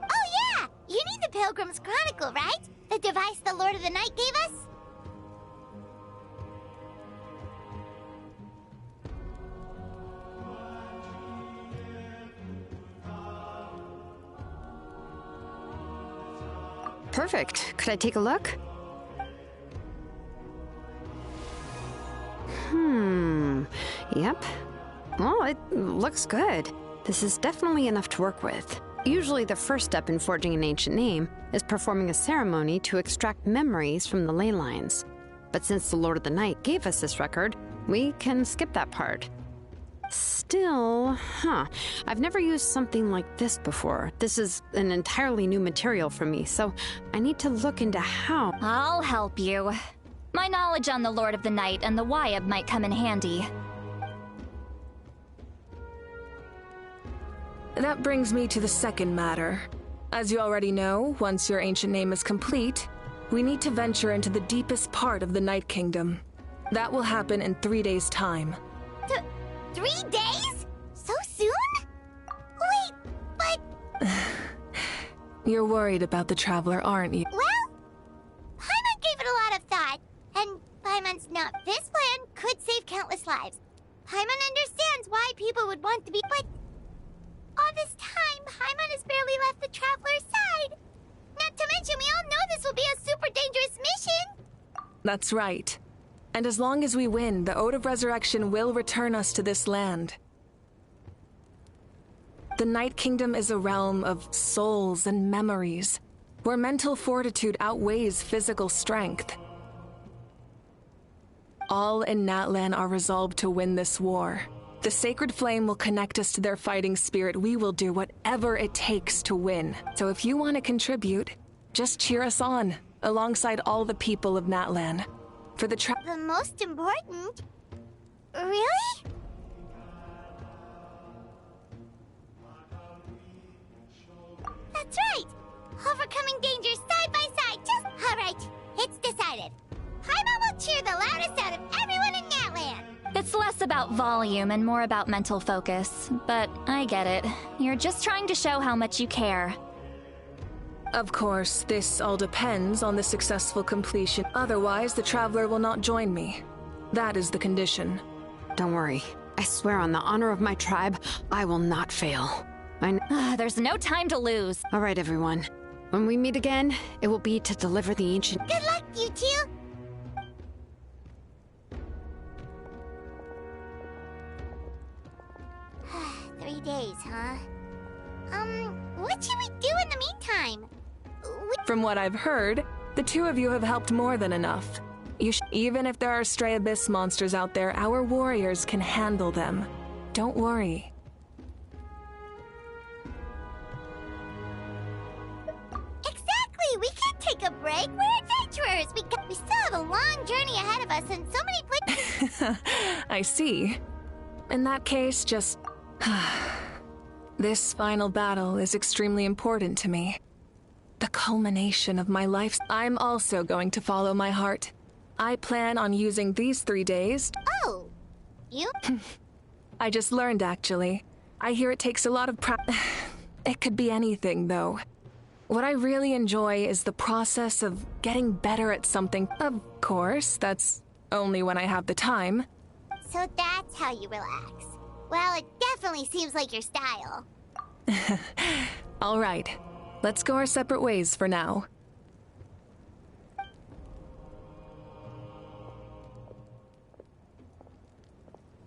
Oh yeah! You need the Pilgrim's Chronicle, right? The device the Lord of the Night gave us? Perfect. Could I take a look? Yep. Well, it looks good. This is definitely enough to work with. Usually the first step in forging an ancient name is performing a ceremony to extract memories from the ley lines. But since the Lord of the Night gave us this record, we can skip that part. Still, I've never used something like this before. This is an entirely new material for me, so I need to look into how. I'll help you. My knowledge on the Lord of the Night and the Wyab might come in handy. That brings me to the second matter. As you already know, once your ancient name is complete, we need to venture into the deepest part of the Night Kingdom. That will happen in 3 days' time. 3 days? So soon? Wait, but... You're worried about the Traveler, aren't you? Well, Paimon gave it a lot of thought, and Paimon's this plan could save countless lives. Paimon understands why people would want to be, but all this time, Paimon has barely left the Traveler's side. Not to mention, we all know this will be a super dangerous mission. That's right. And as long as we win, the Ode of Resurrection will return us to this land. The Night Kingdom is a realm of souls and memories, where mental fortitude outweighs physical strength. All in Natlan are resolved to win this war. The sacred flame will connect us to their fighting spirit. We will do whatever it takes to win. So if you want to contribute, just cheer us on, alongside all the people of Natlan. For the most important? Really? volume and more about mental focus, but I get it. You're just trying to show how much you care. Of course, this all depends on the successful completion. Otherwise, the Traveler will not join me. That is the condition. Don't worry. I swear on the honor of my tribe, I will not fail. There's no time to lose. All right, everyone. When we meet again, it will be to deliver the ancient— Good luck, you two! Three days, huh? What should we do in the meantime? From what I've heard, the two of you have helped more than enough. Even if there are stray abyss monsters out there, our warriors can handle them. Don't worry. Exactly! We can't take a break! We're adventurers! We still have a long journey ahead of us and so many places— I see. In that case, just— This final battle is extremely important to me. The culmination of my life. I'm also going to follow my heart. I plan on using these 3 days— Oh! You? I just learned, actually. I hear it takes a lot of It could be anything, though. What I really enjoy is the process of getting better at something. Of course, that's only when I have the time. So that's how you relax. Well, it definitely seems like your style. All right. Let's go our separate ways for now.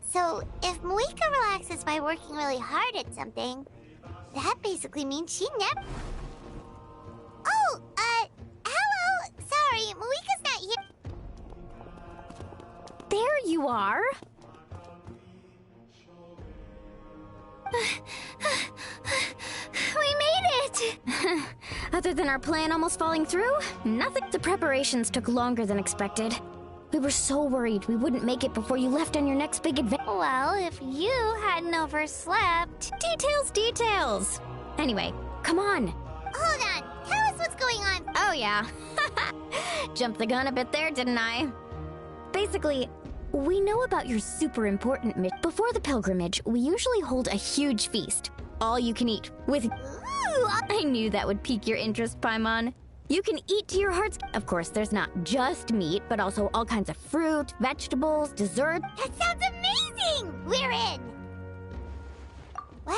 So, if Moika relaxes by working really hard at something, that basically means she never— Oh, hello! Sorry, Moika's not here. There you are! We made it! Other than our plan almost falling through, nothing. The preparations took longer than expected. We were so worried we wouldn't make it before you left on your next big adventure. Well, if you hadn't overslept— Details! Anyway, come on. Hold on, tell us what's going on. Oh yeah. Jumped the gun a bit there, didn't I? Basically, we know about your super important mission. Before the pilgrimage, we usually hold a huge feast. All you can eat, with— Ooh, I knew that would pique your interest, Paimon. You can eat to your heart's— Of course, there's not just meat, but also all kinds of fruit, vegetables, dessert. That sounds amazing! We're in! Well,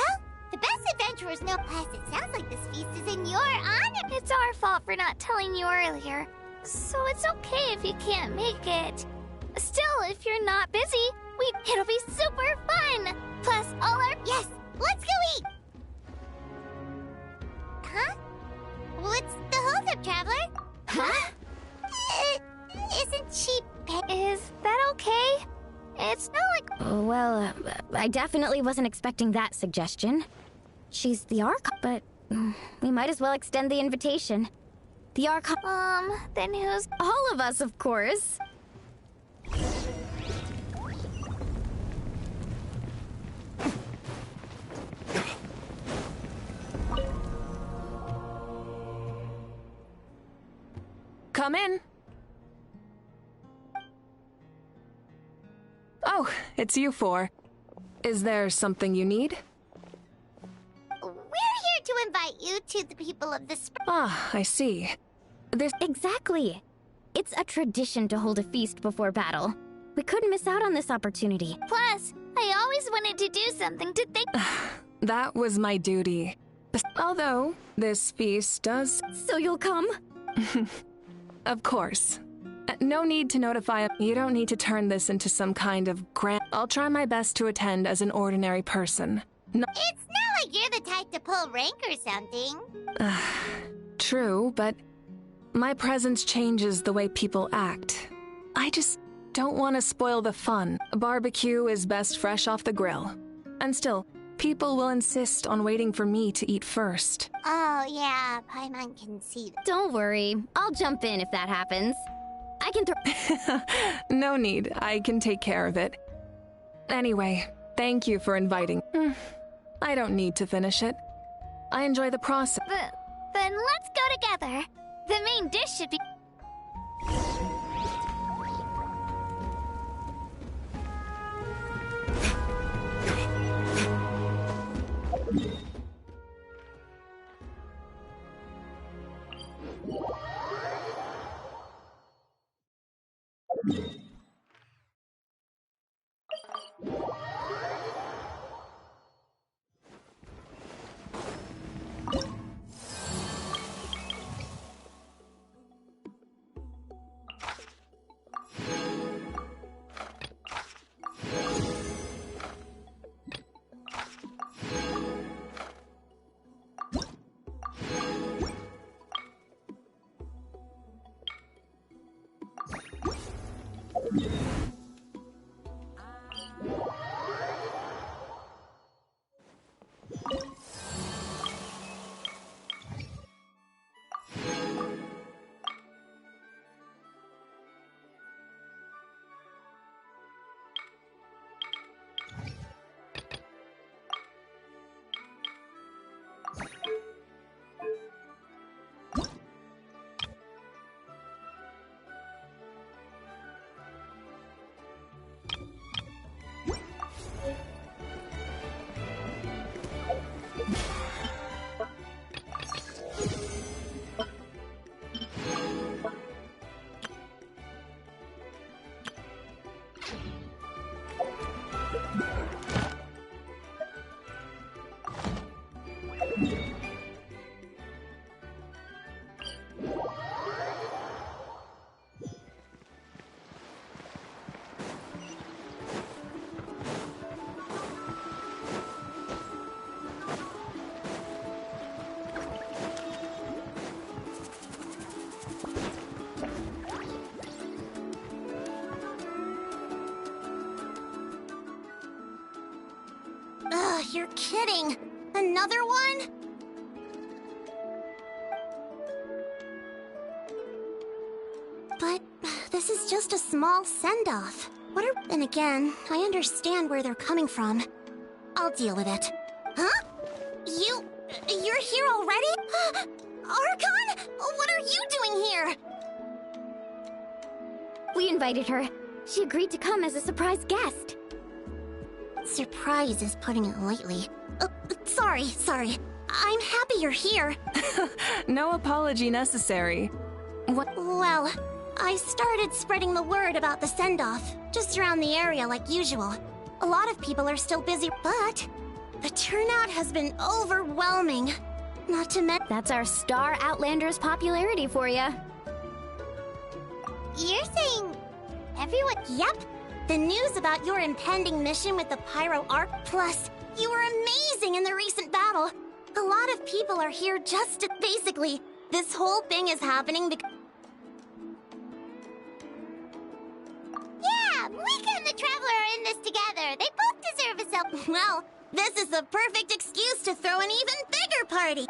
the best adventurers know— Plus, it sounds like this feast is in your honor. It's our fault for not telling you earlier, so it's okay if you can't make it. Still, if you're not busy, it'll be super fun! Plus, all our— Yes, let's go eat! Huh? What's the holdup, Traveler? Huh? Isn't she— Is that okay? It's not like— Well, I definitely wasn't expecting that suggestion. She's the Archon, but we might as well extend the invitation. The Archon— then who's— All of us, of course. Come in. Oh, it's you four. Is there something you need? We're here to invite you to the people of the spring. Ah, I see. Exactly. It's a tradition to hold a feast before battle. We couldn't miss out on this opportunity. Plus, I always wanted to do something to thank— That was my duty. Although, this feast does— So you'll come? Of course. No need to notify— You don't need to turn this into some kind of grand— I'll try my best to attend as an ordinary person. No— It's not like you're the type to pull rank or something. True, but my presence changes the way people act. I just don't want to spoil the fun. A barbecue is best fresh off the grill. And still, people will insist on waiting for me to eat first. Oh, yeah, Paimon can see that. Don't worry. I'll jump in if that happens. I can throw— No need. I can take care of it. Anyway, thank you for inviting. I don't need to finish it. I enjoy the process. Then let's go together. The main dish should be— Ugh, you're kidding. Another one? But this is just a small send-off. What are... And again, I understand where they're coming from. I'll deal with it. Huh? You're here already? Archon? What are you doing here? We invited her. She agreed to come as a surprise guest. Surprise is putting it lightly. Sorry. I'm happy you're here. No apology necessary. What? Well, I started spreading the word about the send-off, just around the area like usual. A lot of people are still busy, but the turnout has been overwhelming. Not to mention... That's our Star Outlander's popularity for you. You're saying everyone... Yep. The news about your impending mission with the Pyro Arc, plus you were amazing in the recent battle. A lot of people are here just to... Basically, this whole thing is happening because... Yeah, Mika and the Traveler are in this together. They both deserve a self... Well, this is the perfect excuse to throw an even bigger party.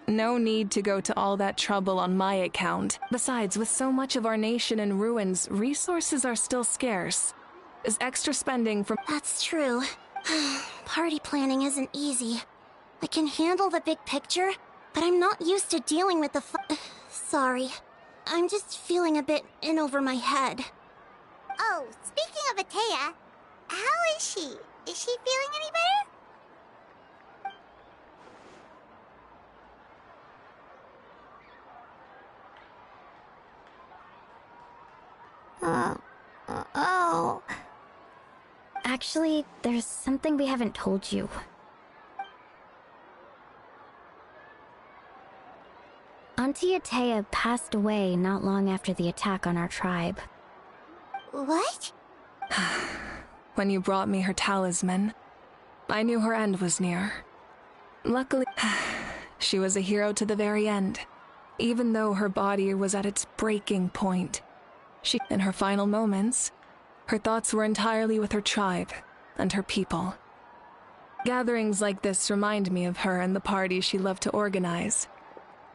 No need to go to all that trouble on my account. Besides, with so much of our nation in ruins, resources are still scarce. Is extra spending from... That's true. Party planning isn't easy. I can handle the big picture, but I'm not used to dealing with the Sorry. I'm just feeling a bit in over my head. Oh, speaking of Atea, how is she? Is she feeling any better? Oh. Actually, there's something we haven't told you. Auntie Atea passed away not long after the attack on our tribe. What? When you brought me her talisman, I knew her end was near. Luckily, she was a hero to the very end. Even though her body was at its breaking point, in her final moments, her thoughts were entirely with her tribe and her people. Gatherings like this remind me of her and the parties she loved to organize.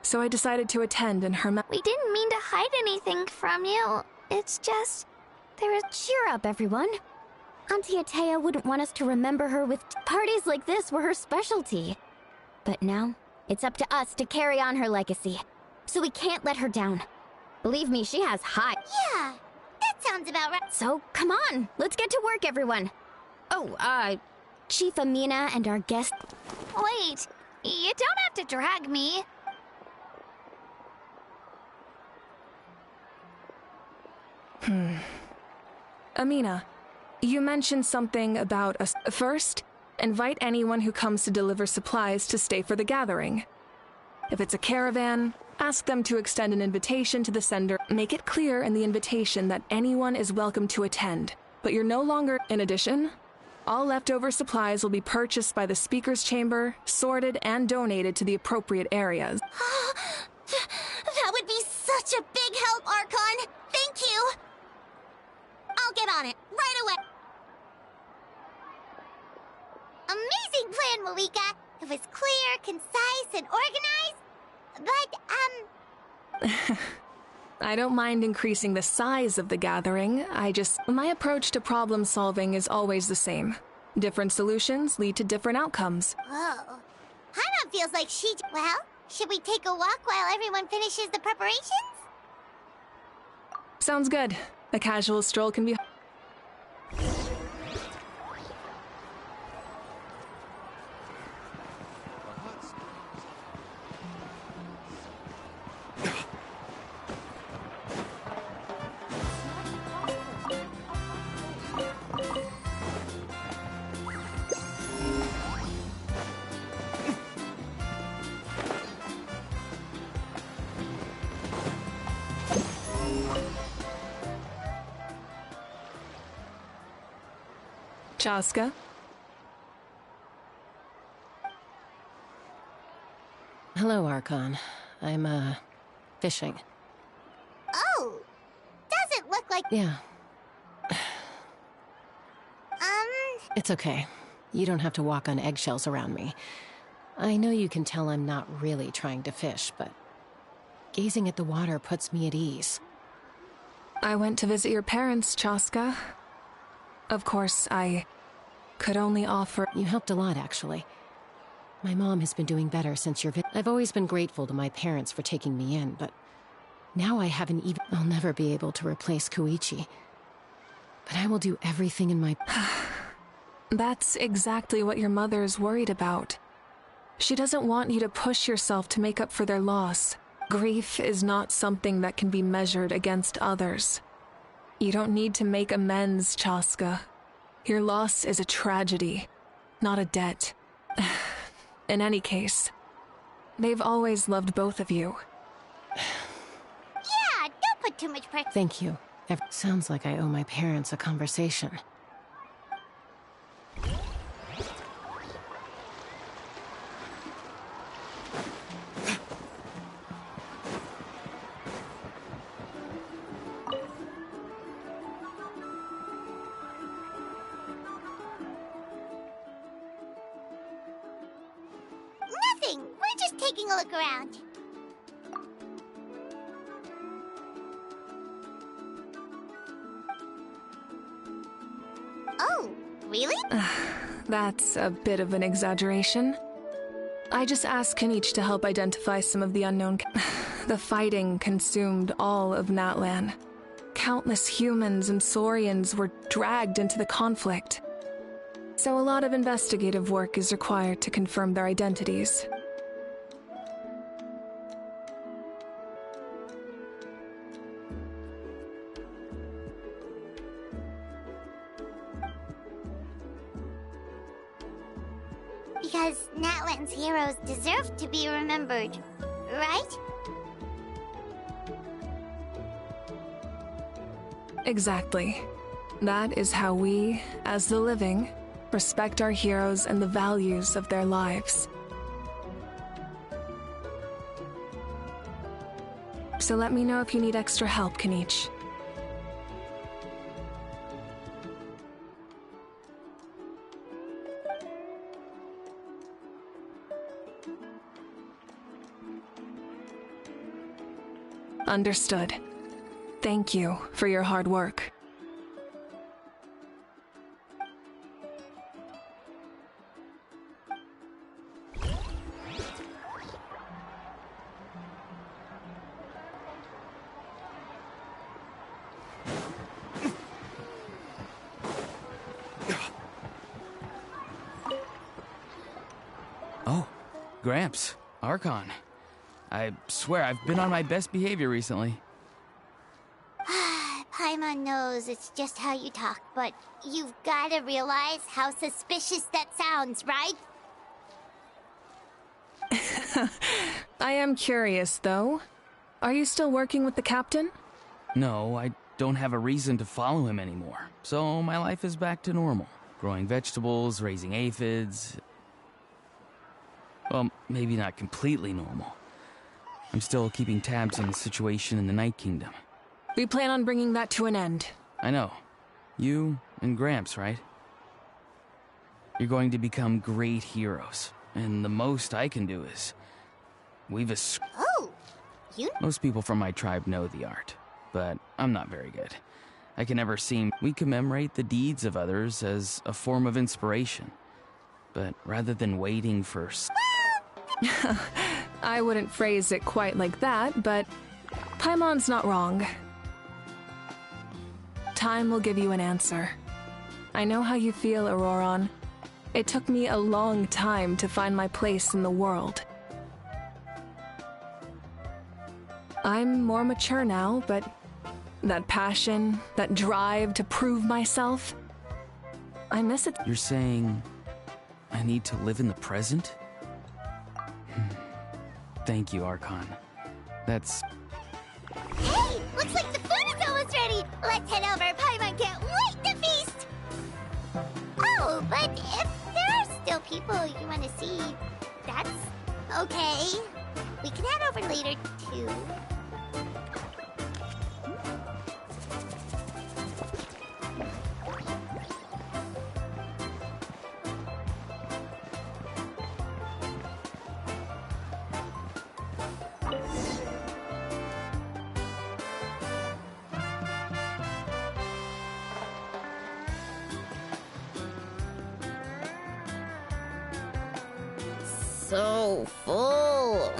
So I decided to attend in her We didn't mean to hide anything from you. It's just... Cheer up, everyone. Auntie Atea wouldn't want us to remember her with... Parties like this were her specialty. But now, it's up to us to carry on her legacy. So we can't let her down. Believe me, she has high... Yeah, that sounds about right. So, come on, let's get to work, everyone. Oh, Chief Amina and our guest... Wait, you don't have to drag me. Amina, you mentioned something about us. First, invite anyone who comes to deliver supplies to stay for the gathering. If it's a caravan, ask them to extend an invitation to the sender. Make it clear in the invitation that anyone is welcome to attend, but you're no longer... In addition, all leftover supplies will be purchased by the speaker's chamber, sorted, and donated to the appropriate areas. That would be such a big help, Archon! Thank you! I'll get on it, right away! Amazing plan, Malika! It was clear, concise, and organized. But, I don't mind increasing the size of the gathering. My approach to problem solving is always the same. Different solutions lead to different outcomes. Whoa. Paimon feels like she... Well, should we take a walk while everyone finishes the preparations? Sounds good. A casual stroll can be... Chaska? Hello, Archon. I'm, fishing. Oh! Doesn't look like... Yeah. It's okay. You don't have to walk on eggshells around me. I know you can tell I'm not really trying to fish, but gazing at the water puts me at ease. I went to visit your parents, Chaska. Of course, I could only offer... You helped a lot, actually. My mom has been doing better since your I've always been grateful to my parents for taking me in, but now I haven't even... I'll never be able to replace Koichi. But I will do everything in my... That's exactly what your mother's worried about. She doesn't want you to push yourself to make up for their loss. Grief is not something that can be measured against others. You don't need to make amends, Chaska. Your loss is a tragedy, not a debt. In any case, they've always loved both of you. Yeah, don't put too much pressure. Thank you. Sounds like I owe my parents a conversation. Nothing. We're just taking a look around. Oh, really? That's a bit of an exaggeration. I just asked Kenichi to help identify some of the unknown... The fighting consumed all of Natlan. Countless humans and Saurians were dragged into the conflict. So a lot of investigative work is required to confirm their identities. Because Natlan's heroes deserve to be remembered, right? Exactly. That is how we, as the living, respect our heroes and the values of their lives. So let me know if you need extra help, Kenichi. Understood. Thank you for your hard work. Gramps, Archon. I swear I've been on my best behavior recently. Paimon knows it's just how you talk, but you've gotta realize how suspicious that sounds, right? I am curious, though. Are you still working with the captain? No, I don't have a reason to follow him anymore, so my life is back to normal. Growing vegetables, raising aphids. Well, maybe not completely normal. I'm still keeping tabs on the situation in the Night Kingdom. We plan on bringing that to an end. I know. You and Gramps, right? You're going to become great heroes, and the most I can do is weave a... Oh, you... Most people from my tribe know the art, but I'm not very good. I can never seem... We commemorate the deeds of others as a form of inspiration, but rather than waiting for... I wouldn't phrase it quite like that, but Paimon's not wrong. Time will give you an answer. I know how you feel, Auroron. It took me a long time to find my place in the world. I'm more mature now, but that passion, that drive to prove myself, I miss it. You're saying I need to live in the present? Thank you, Archon. That's... Hey! Looks like the food is almost ready! Let's head over! Paimon can't wait to feast! Oh, but if there are still people you want to see, that's okay. We can head over later, too. So full.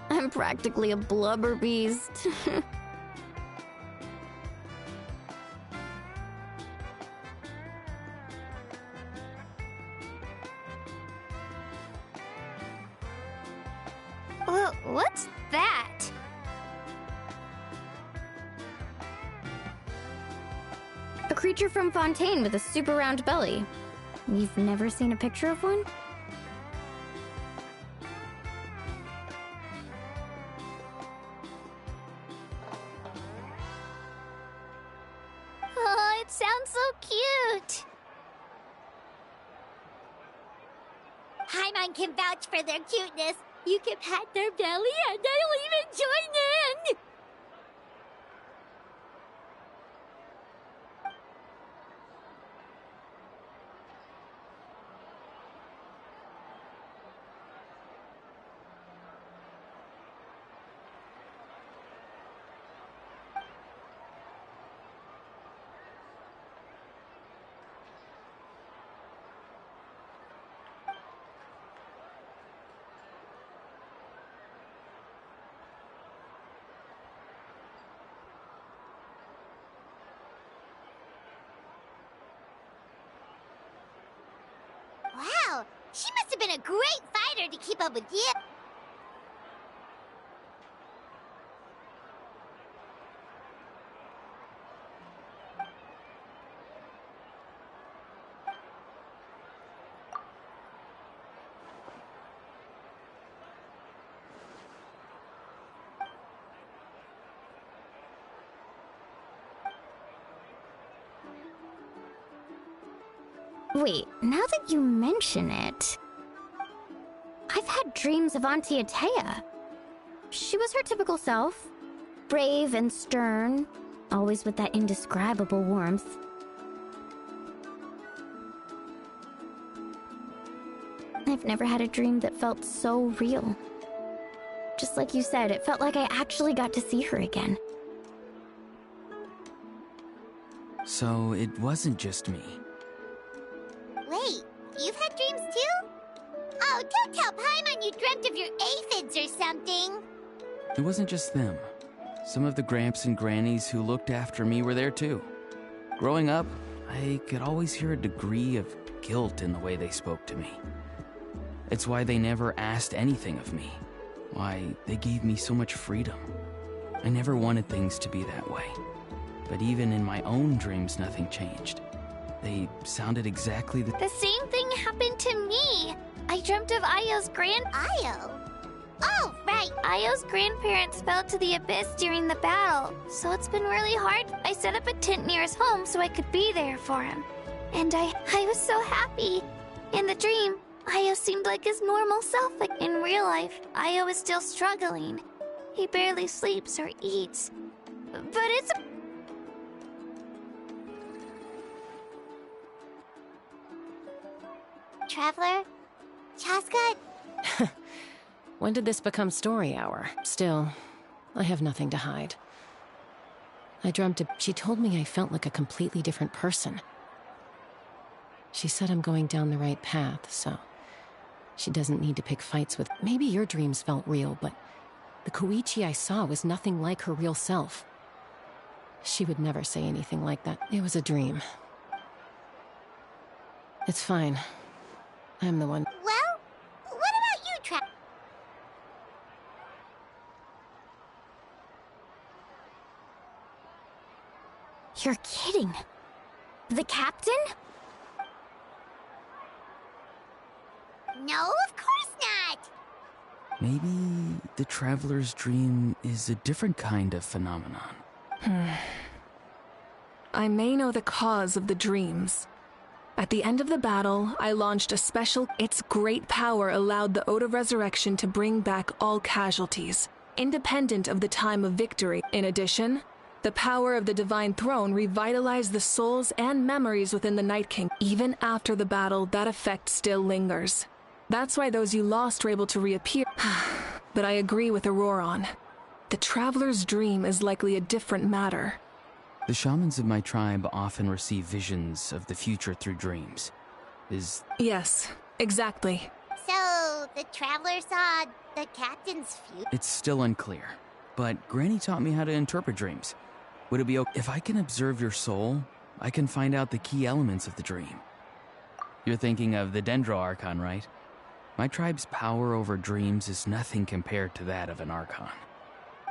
I'm practically a blubber beast. What's that? A creature from Fontaine with a super round belly. You've never seen a picture of one? Oh, it sounds so cute. Paimon can vouch for their cuteness. You can pat their belly and they'll even join in! Wow, she must have been a great fighter to keep up with you. Wait, now that you mention it, I've had dreams of Auntie Atea. She was her typical self, brave and stern, always with that indescribable warmth. I've never had a dream that felt so real. Just like you said, it felt like I actually got to see her again. So it wasn't just me. Wait, you've had dreams too? Oh, don't tell Paimon you dreamt of your aphids or something. It wasn't just them. Some of the Gramps and Grannies who looked after me were there too. Growing up, I could always hear a degree of guilt in the way they spoke to me. It's why they never asked anything of me. Why they gave me so much freedom. I never wanted things to be that way. But even in my own dreams, nothing changed. They sounded exactly the same thing happened to me. I dreamt of Io's Io? Oh, right. Io's grandparents fell to the abyss during the battle, so it's been really hard. I set up a tent near his home so I could be there for him. And I was so happy. In the dream, Io seemed like his normal self. Like in real life, Io is still struggling. He barely sleeps or eats. But it's... Traveler? Chaska? When did this become story hour? Still, I have nothing to hide. I dreamt she told me I felt like a completely different person. She said I'm going down the right path, so she doesn't need to pick fights with... Maybe your dreams felt real, but the Koichi I saw was nothing like her real self. She would never say anything like that. It was a dream. It's fine. I'm the one... Well, what about you, You're kidding. The captain? No, of course not! Maybe the traveler's dream is a different kind of phenomenon. I may know the cause of the dreams. At the end of the battle, I launched a special... Its great power allowed the Ode of Resurrection to bring back all casualties, independent of the time of victory. In addition, the power of the Divine Throne revitalized the souls and memories within the Night King. Even after the battle, that effect still lingers. That's why those you lost were able to reappear. But I agree with Auroron. The Traveler's dream is likely a different matter. The shamans of my tribe often receive visions of the future through dreams. Yes, exactly. So, the Traveler saw the captain's future? It's still unclear, but Granny taught me how to interpret dreams. Would it be okay if I can observe your soul? I can find out the key elements of the dream. You're thinking of the Dendro Archon, right? My tribe's power over dreams is nothing compared to that of an Archon.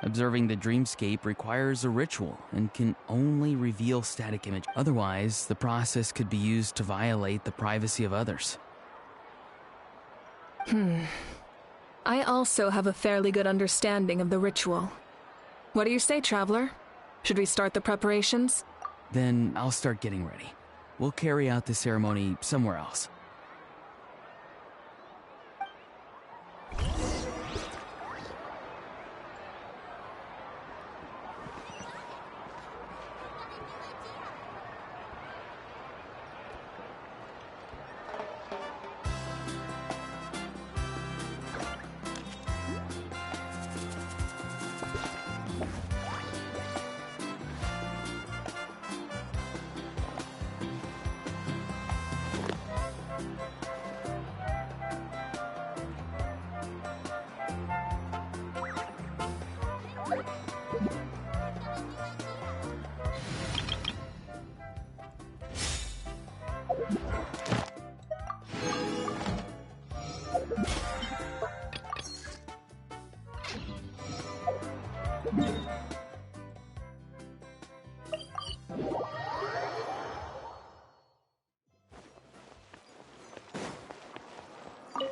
Observing the dreamscape requires a ritual and can only reveal static image. Otherwise, the process could be used to violate the privacy of others. I also have a fairly good understanding of the ritual. What do you say, Traveler? Should we start the preparations? Then I'll start getting ready. We'll carry out the ceremony somewhere else.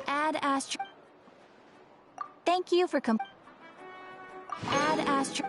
Add Astro. Thank you for Add Astro.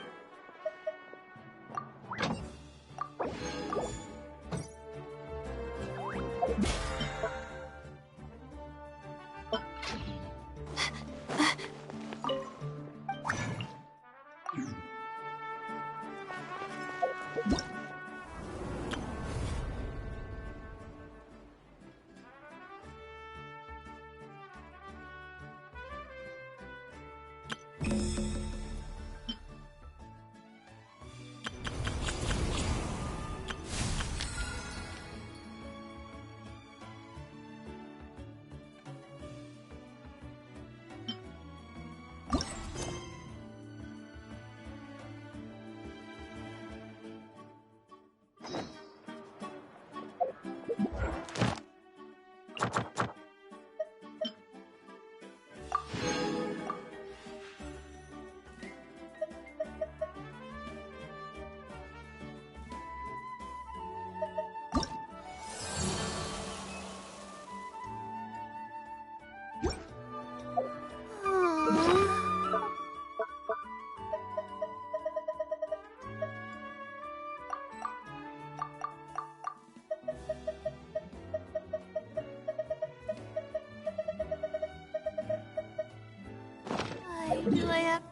Do I have...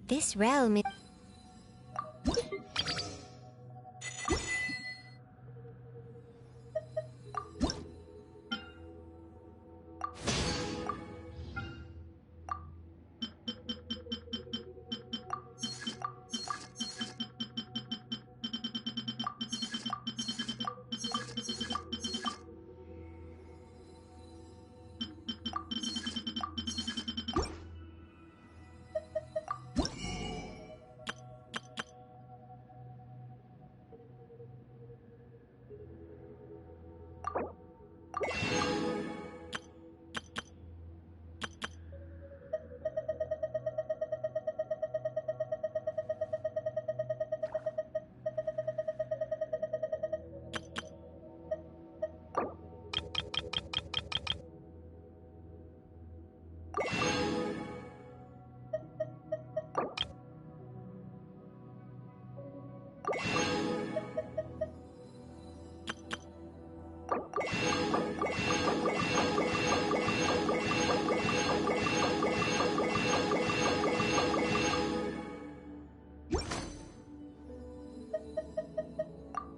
This realm is...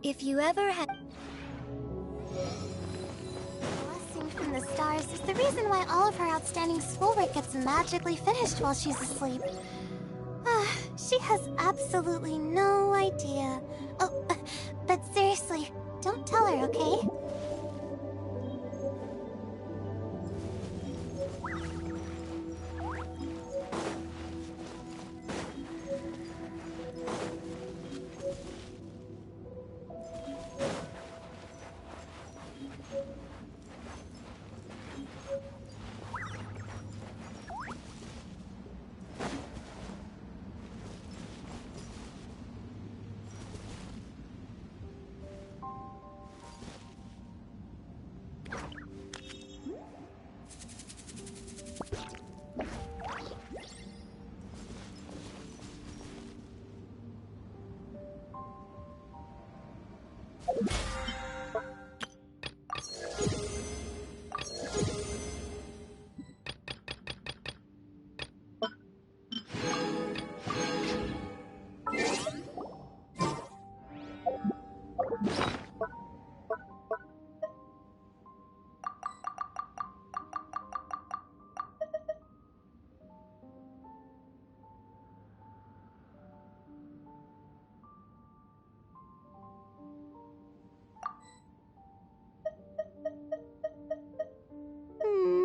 If you ever had... Blessing from the stars is the reason why all of her outstanding schoolwork gets magically finished while she's asleep. She has absolutely no idea. Oh, but seriously, don't tell her, okay?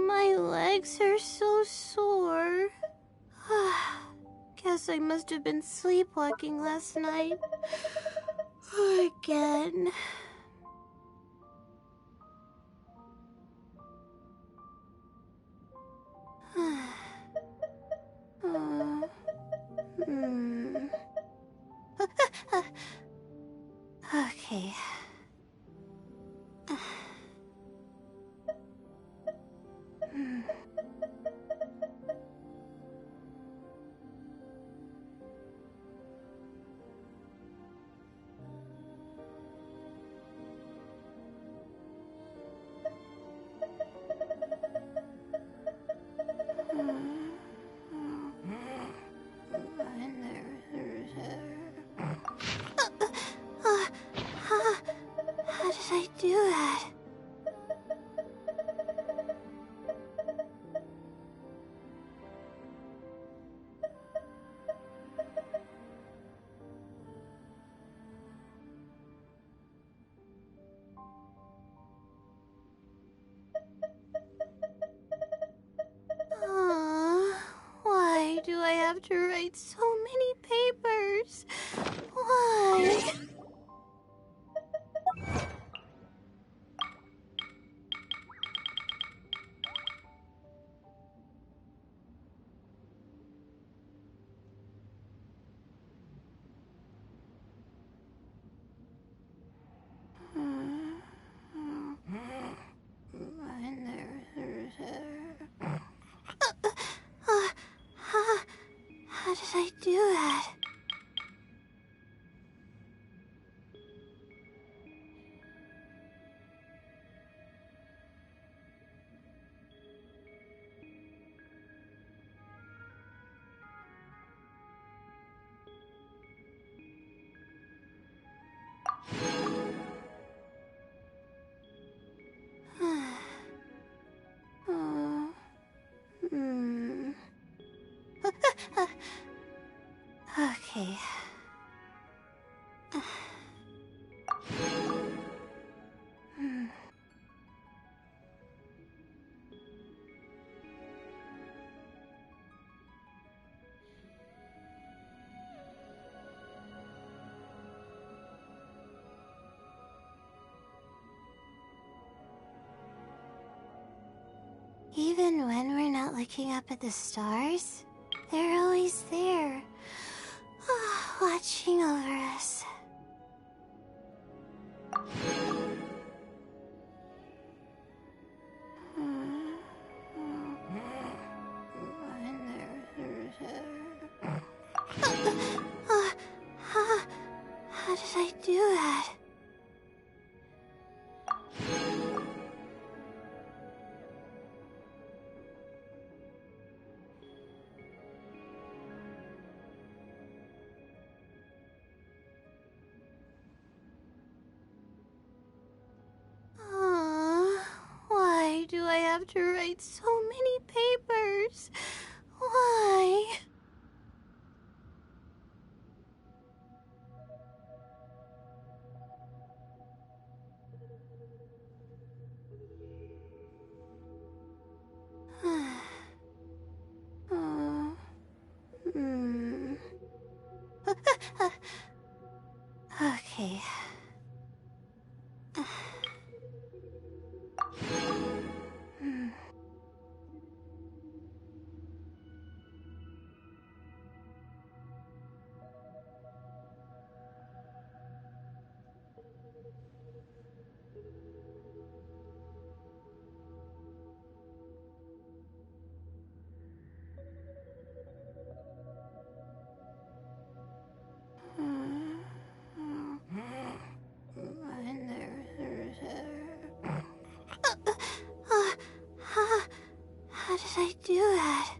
My legs are so sore. Guess I must have been sleepwalking last night. Again. have to write so many papers? Why? How did I do that? Okay. Even when we're not looking up at the stars, they're always there, watching over us. How did I do that? Why do I have to write so many papers? Why? Okay. How did I do that?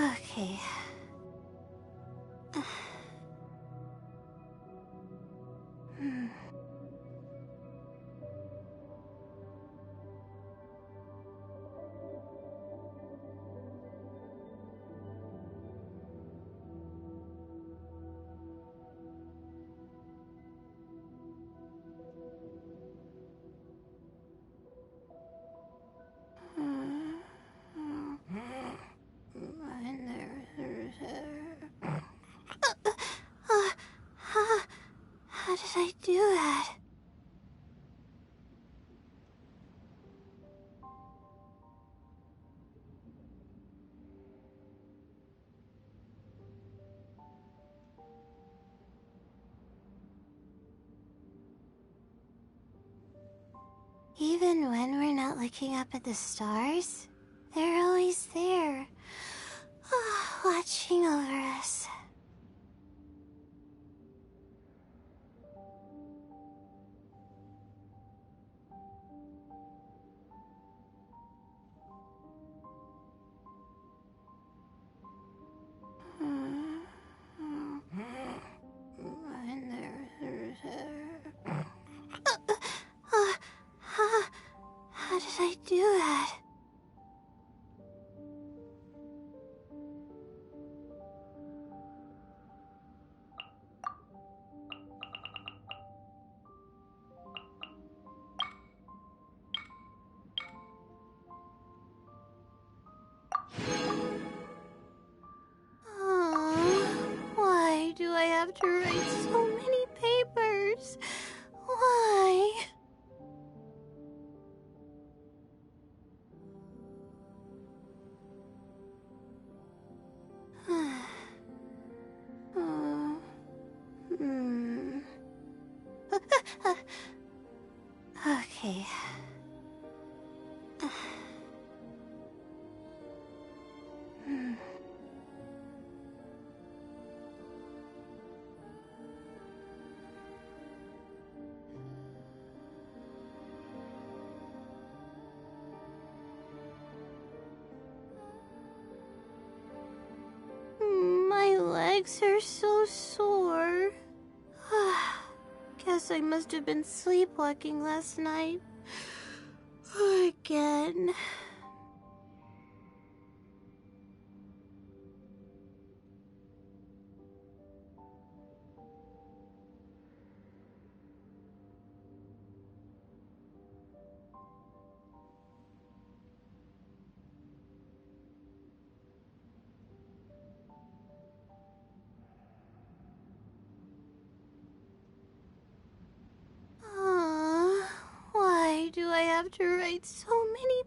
Okay. How did I do that? Even when we're not looking up at the stars, they're always there, watching over us. have to write so many papers? Why? Okay. My legs are so sore. Guess I must have been sleepwalking last night. Again. Why do I have to write so many